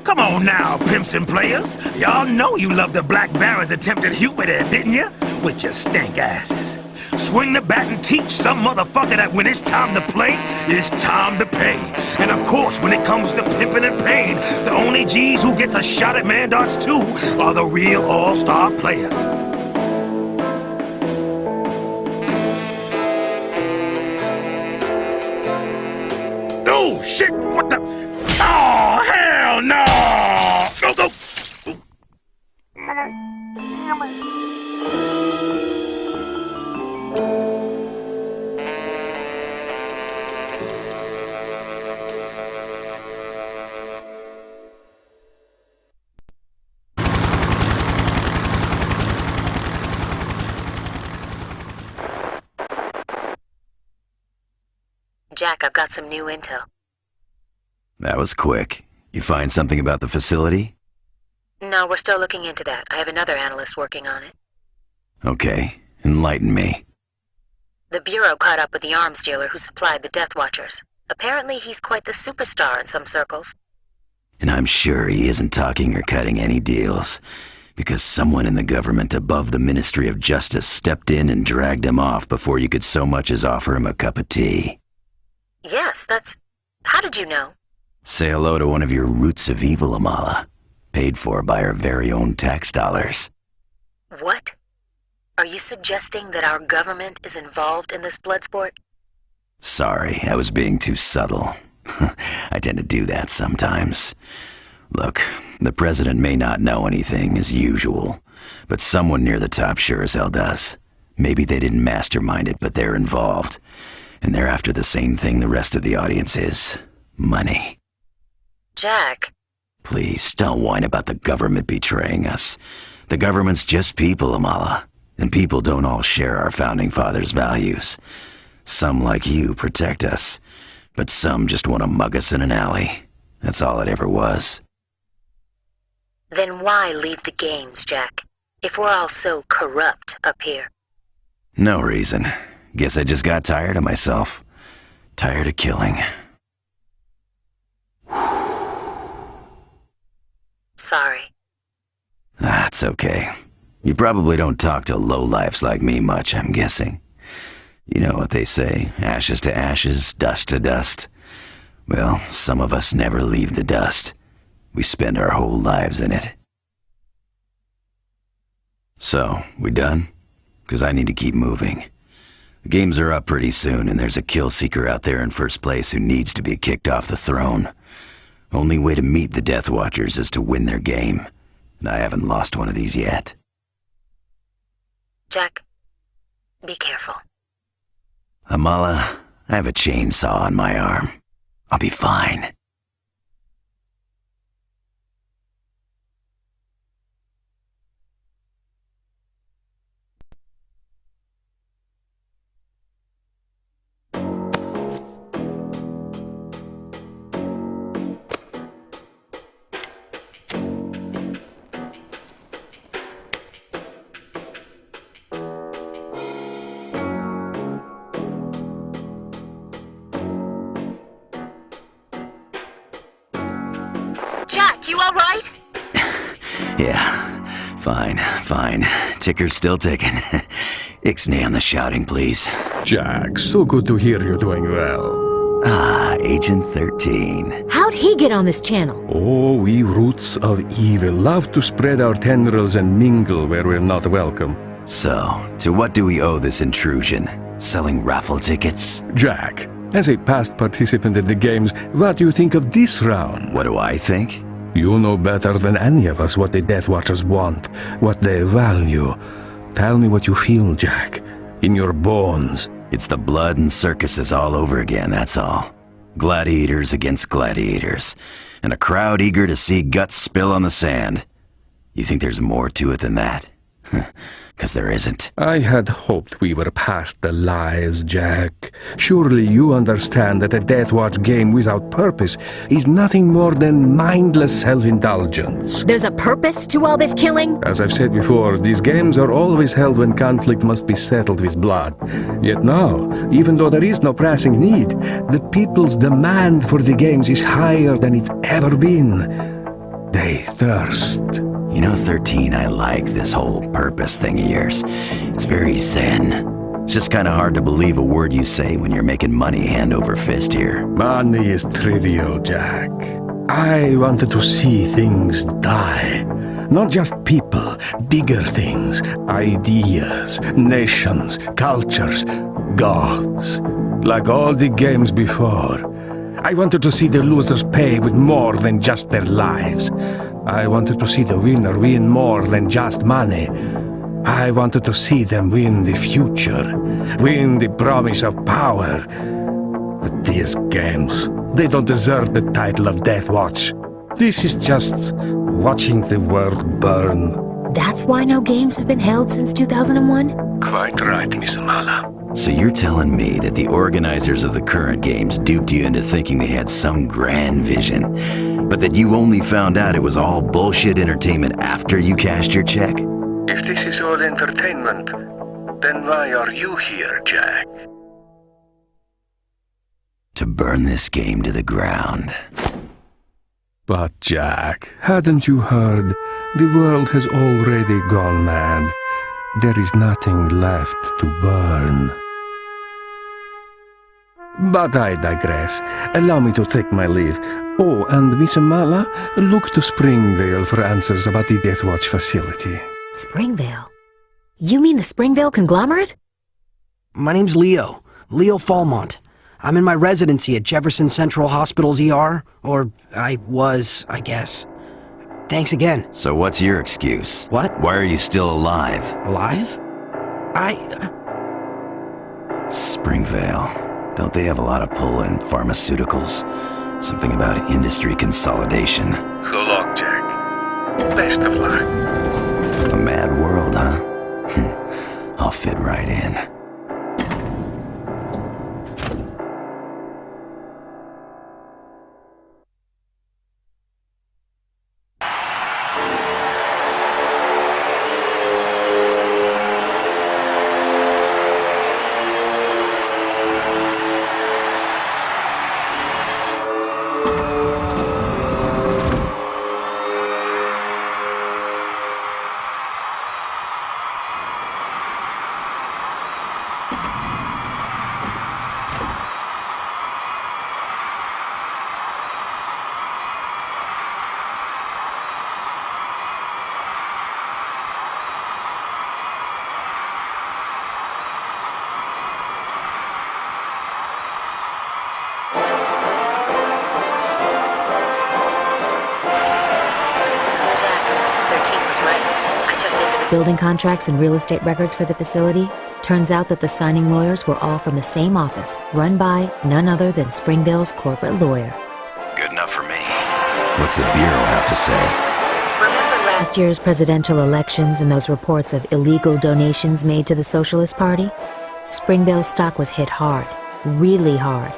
Come on now, pimps and players. Y'all know you loved the Black Baron's attempted humor there, didn't you? With your stank asses. Swing the bat and teach some motherfucker that when it's time to play, it's time to pay. And of course, when it comes to pimping and pain, the only G's who gets a shot at Man Darts 2 are the real all-star players. Oh, shit! What the... Oh, hell no! Go, go! Jack, I've got some new intel. That was quick. You find something about the facility? No, we're still looking into that. I have another analyst working on it. Okay, enlighten me. The Bureau caught up with the arms dealer who supplied the Death Watchers. Apparently he's quite the superstar in some circles. And I'm sure he isn't talking or cutting any deals, because someone in the government above the Ministry of Justice stepped in and dragged him off before you could so much as offer him a cup of tea. Yes, that's... How did you know? Say hello to one of your roots of evil, Amala. Paid for by our very own tax dollars. What? Are you suggesting that our government is involved in this blood sport? Sorry, I was being too subtle. I tend to do that sometimes. Look, the president may not know anything as usual, but someone near the top sure as hell does. Maybe they didn't mastermind it, but they're involved. And they're after the same thing the rest of the audience is. Money. Jack. Please, don't whine about the government betraying us. The government's just people, Amala. And people don't all share our founding fathers' values. Some, like you, protect us. But some just want to mug us in an alley. That's all it ever was. Then why leave the games, Jack? If we're all so corrupt up here. No reason. Guess I just got tired of myself. Tired of killing. Sorry. That's okay. You probably don't talk to lowlifes like me much, I'm guessing. You know what they say, ashes to ashes, dust to dust. Well, some of us never leave the dust. We spend our whole lives in it. So, we done? 'Cause I need to keep moving. The games are up pretty soon, and there's a kill seeker out there in first place who needs to be kicked off the throne. Only way to meet the Death Watchers is to win their game, and I haven't lost one of these yet. Jack, be careful. Amala, I have a chainsaw on my arm. I'll be fine. Jack, you all right? Yeah, fine. Ticker's still ticking. Ixnay on the shouting, please. Jack, so good to hear you're doing well. Ah, Agent 13. How'd he get on this channel? Oh, we roots of evil love to spread our tendrils and mingle where we're not welcome. So, to what do we owe this intrusion? Selling raffle tickets? Jack, as a past participant in the games, what do you think of this round? What do I think? You know better than any of us what the Death Watchers want, what they value. Tell me what you feel, Jack, in your bones. It's the blood and circuses all over again, that's all. Gladiators against gladiators, and a crowd eager to see guts spill on the sand. You think there's more to it than that? 'Cause there isn't. I had hoped we were past the lies, Jack. Surely you understand that a Death Watch game without purpose is nothing more than mindless self-indulgence. There's a purpose to all this killing? As I've said before, these games are always held when conflict must be settled with blood. Yet now, even though there is no pressing need, the people's demand for the games is higher than it's ever been. They thirst. You know, 13, I like this whole purpose thing of yours. It's very zen. It's just kind of hard to believe a word you say when you're making money hand over fist here. Money is trivial, Jack. I wanted to see things die. Not just people, bigger things, ideas, nations, cultures, gods. Like all the games before. I wanted to see the losers pay with more than just their lives. I wanted to see the winner win more than just money. I wanted to see them win the future, win the promise of power. But these games, they don't deserve the title of Death Watch. This is just watching the world burn. That's why no games have been held since 2001? Quite right, Miss Amala. So you're telling me that the organizers of the current games duped you into thinking they had some grand vision, but that you only found out it was all bullshit entertainment after you cashed your check? If this is all entertainment, then why are you here, Jack? To burn this game to the ground. But Jack, hadn't you heard? The world has already gone mad. There is nothing left to burn. But I digress. Allow me to take my leave. Oh, and Miss Amala, look to Springvale for answers about the Death Watch facility. Springvale? You mean the Springvale conglomerate? My name's Leo. Leo Falmont. I'm in my residency at Jefferson Central Hospital's ER. Or I was, I guess. Thanks again. So what's your excuse? What? Why are you still alive? Alive? Springvale. Don't they have a lot of pull in pharmaceuticals? Something about industry consolidation. So long, Jack. Best of luck. A mad world, huh? I'll fit right in. Building contracts and real estate records for the facility. Turns out that the signing lawyers were all from the same office, run by none other than Springvale's corporate lawyer. Good enough for me. What's the Bureau have to say? Remember last year's presidential elections and those reports of illegal donations made to the Socialist Party? Springvale's stock was hit hard, really hard,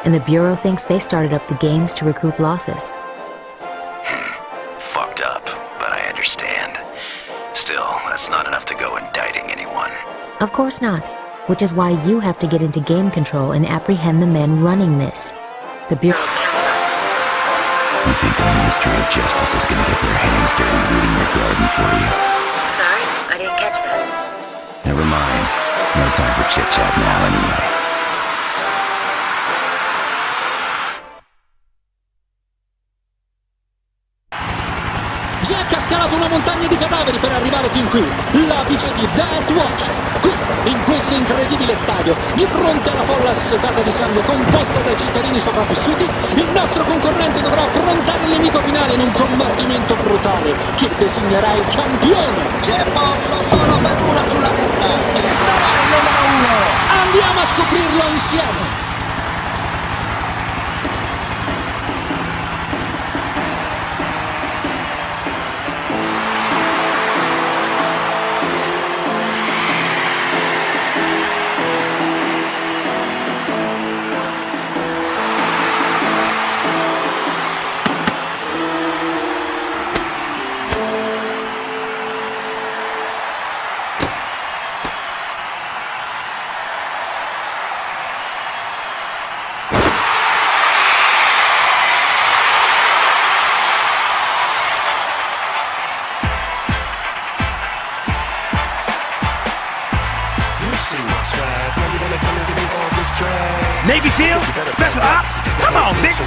and the Bureau thinks they started up the games to recoup losses. Fucked up, but I understand. Still, that's not enough to go indicting anyone. Of course not, which is why you have to get into game control and apprehend the men running this. The Bureau's counting on you. You think the Ministry of Justice is gonna get their hands dirty weeding your garden for you? Sorry, I didn't catch that. Never mind. No time for chit-chat now, anyway. Jack ha scalato una montagna di cadaveri per arrivare fin qui, l'apice di Death Watch. Qui, in questo incredibile stadio, di fronte alla folla assetata di sangue composta dai cittadini sopravvissuti, il nostro concorrente dovrà affrontare il nemico finale in un combattimento brutale che designerà il campione. C'è posto solo per una sulla vetta. Chi sarà il numero uno? Andiamo a scoprirlo insieme. Navy SEAL? Special Ops? Come on, bitch!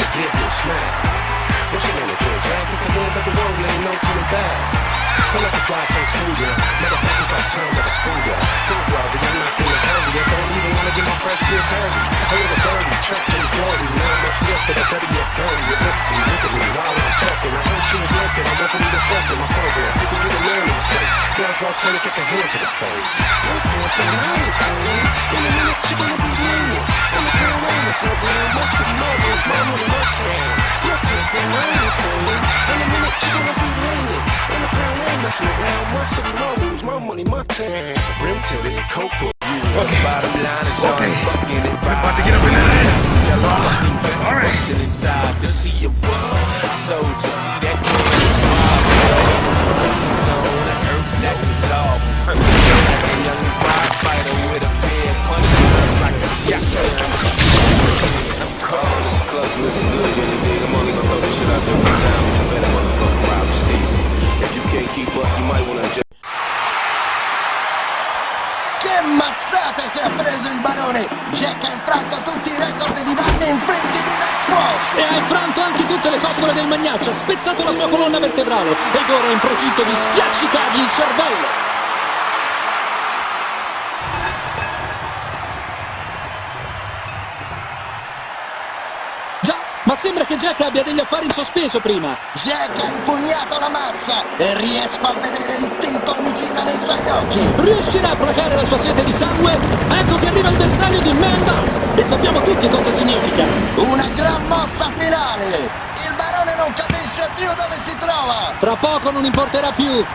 Pull up the fly, taste food, yeah. Motherfuckers got turned like a schoolyard. Don't worry, I'm not in a hurry. I don't even wanna get my fresh gear dirty. A little birdie, trapped in glory. Now I'm slipped, but I better get dirty. With this team, look at me while I'm talking. I heard you was looking, I wasn't even smoking my program. You can get a man in the place. Now it's my turn to kick a hand to the face. Look at the night, baby. In a minute, you're gonna be lenient. I'm a girl, I'm a slow down. My city, my roof, my money, my town. Look at the night, baby. In a minute, you're gonna be lenient. I'm a girl, I'm messing around. My city, my rules, my money, my town. Rim tilted, coke with you. Bottom line is y'all fucking it. We're about to get up in that ass. All right. Inside to see your world. Soldier, see that on the earth that dissolve. A young prize fighter with a big punch like a shotgun. I'm calling this close, listen good, get it big. I'm only gonna throw this shit out there one time. You better motherfucking ride and see. If you can't keep up, you might wanna adjust. Che mazzate che ha preso il barone! Jack ha infranto tutti i record di danni inflitti di Death Watch! E ha infranto anche tutte le costole del magnaccio, ha spezzato la sua colonna vertebrale ed ora è in procinto di spiaccicargli il cervello! Ma sembra che Jack abbia degli affari in sospeso prima. Jack ha impugnato la mazza e riesco a vedere l'istinto omicida nei suoi occhi. Riuscirà a placare la sua sete di sangue? Ecco che arriva il bersaglio di MadWorld e sappiamo tutti cosa significa. Una gran mossa finale. Il barone non capisce più dove si trova. Tra poco non importerà più.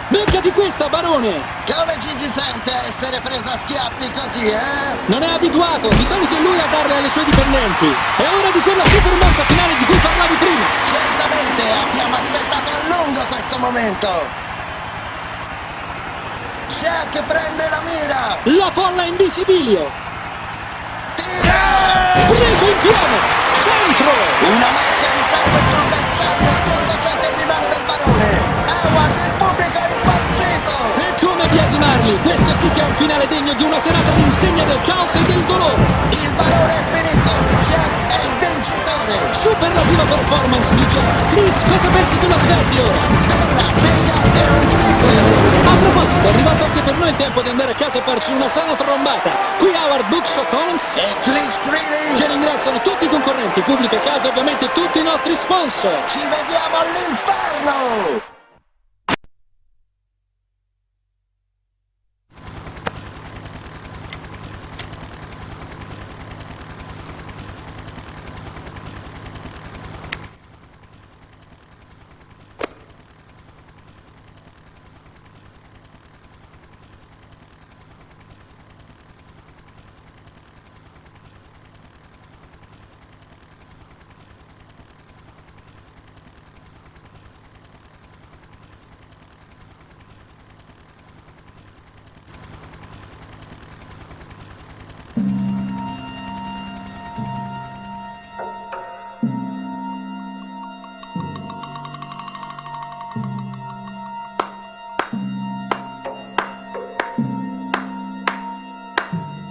Beccati questa, barone! Come ci si sente a essere preso a schiaffi così, eh? Non è abituato, di solito è lui a darle alle sue dipendenti. È ora di quella super mossa finale di cui parlavi prima. Certamente, abbiamo aspettato a lungo questo momento. Jack prende la mira. La folla invisibilio. Tira! Preso in pieno! Centro! Una macchia di sangue sul bersaglio e tutto ciò che rimane del barone. Howard, il pubblico è impazzito! E come biasimarli? Questo sì che è un finale degno di una serata all'insegna del caos e del dolore! Il barone è finito! Jack è il vincitore! Superlativa performance di Jack! Chris, cosa pensi dello svelti ora? Bella, figa e un sequel! A proposito, è arrivato anche per noi il tempo di andare a casa e farci una sana trombata! Qui Howard Bookshop Collins e Chris Greeley che ringraziano tutti i concorrenti, pubblico a casa e ovviamente tutti i nostri sponsor! Ci vediamo all'inferno!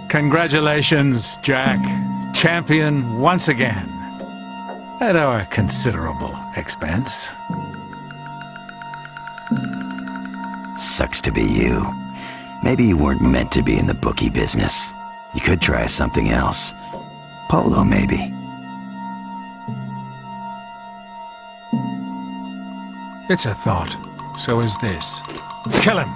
Congratulations, Jack. Champion once again. At our considerable expense. Sucks to be you. Maybe you weren't meant to be in the bookie business. You could try something else. Polo, maybe. It's a thought. So is this. Kill him!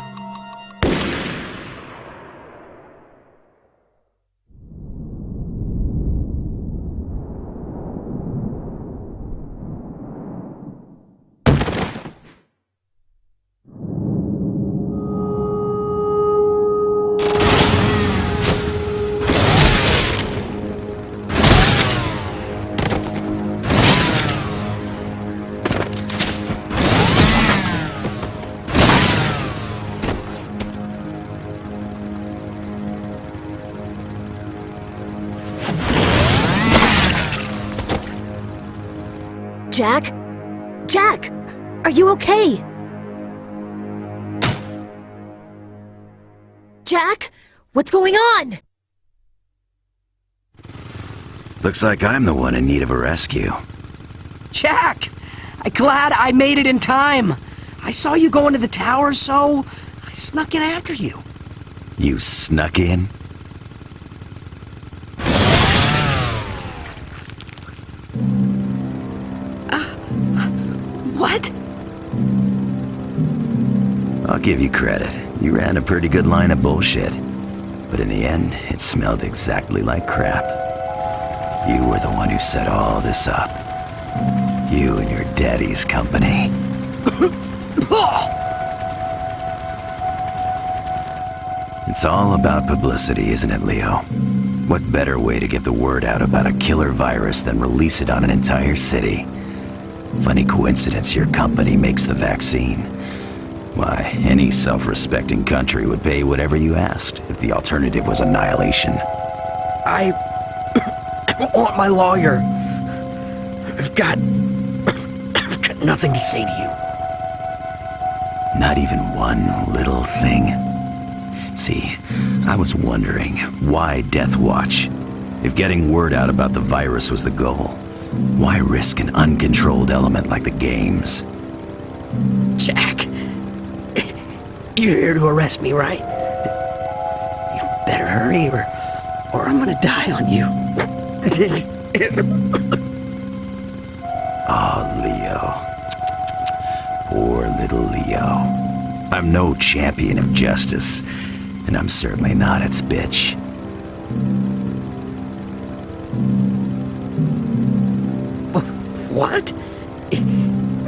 Jack? Jack! Are you okay? Jack? What's going on? Looks like I'm the one in need of a rescue. Jack! I'm glad I made it in time. I saw you go into the tower, so I snuck in after you. You snuck in? What? I'll give you credit. You ran a pretty good line of bullshit. But in the end, it smelled exactly like crap. You were the one who set all this up. You and your daddy's company. It's all about publicity, isn't it, Leo? What better way to get the word out about a killer virus than release it on an entire city? Funny coincidence your company makes the vaccine. Why, any self-respecting country would pay whatever you asked if the alternative was annihilation. I want my lawyer. I've got nothing to say to you. Not even one little thing? See, I was wondering, why Death Watch? If getting word out about the virus was the goal, why risk an uncontrolled element like the games? Jack, you're here to arrest me, right? You better hurry or or I'm gonna die on you. Oh, Leo. Poor little Leo. I'm no champion of justice, and I'm certainly not its bitch. What?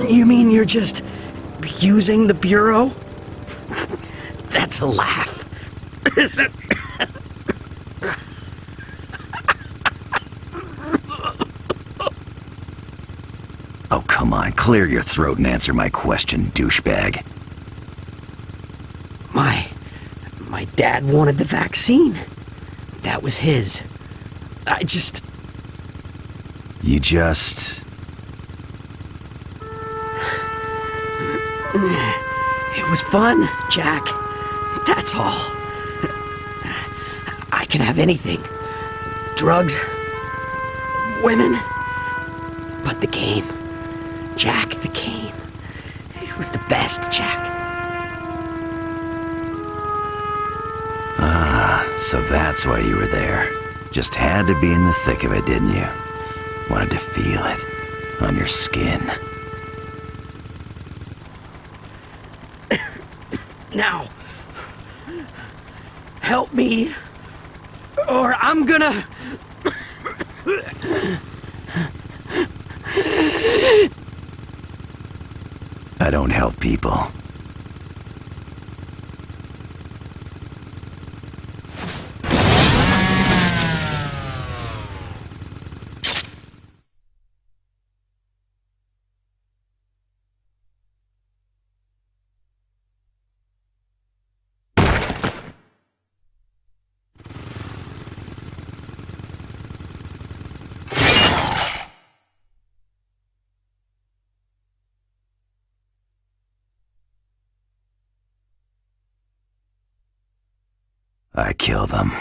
You mean you're just using the Bureau? That's a laugh. Oh, come on, clear your throat and answer my question, douchebag. My dad wanted the vaccine. That was his. You just... It was fun, Jack. That's all. I can have anything. Drugs, women, but the game. Jack, the game. It was the best, Jack. Ah, so that's why you were there. Just had to be in the thick of it, didn't you? Wanted to feel it on your skin. Now, help me, or I'm gonna... I don't help people. I kill them.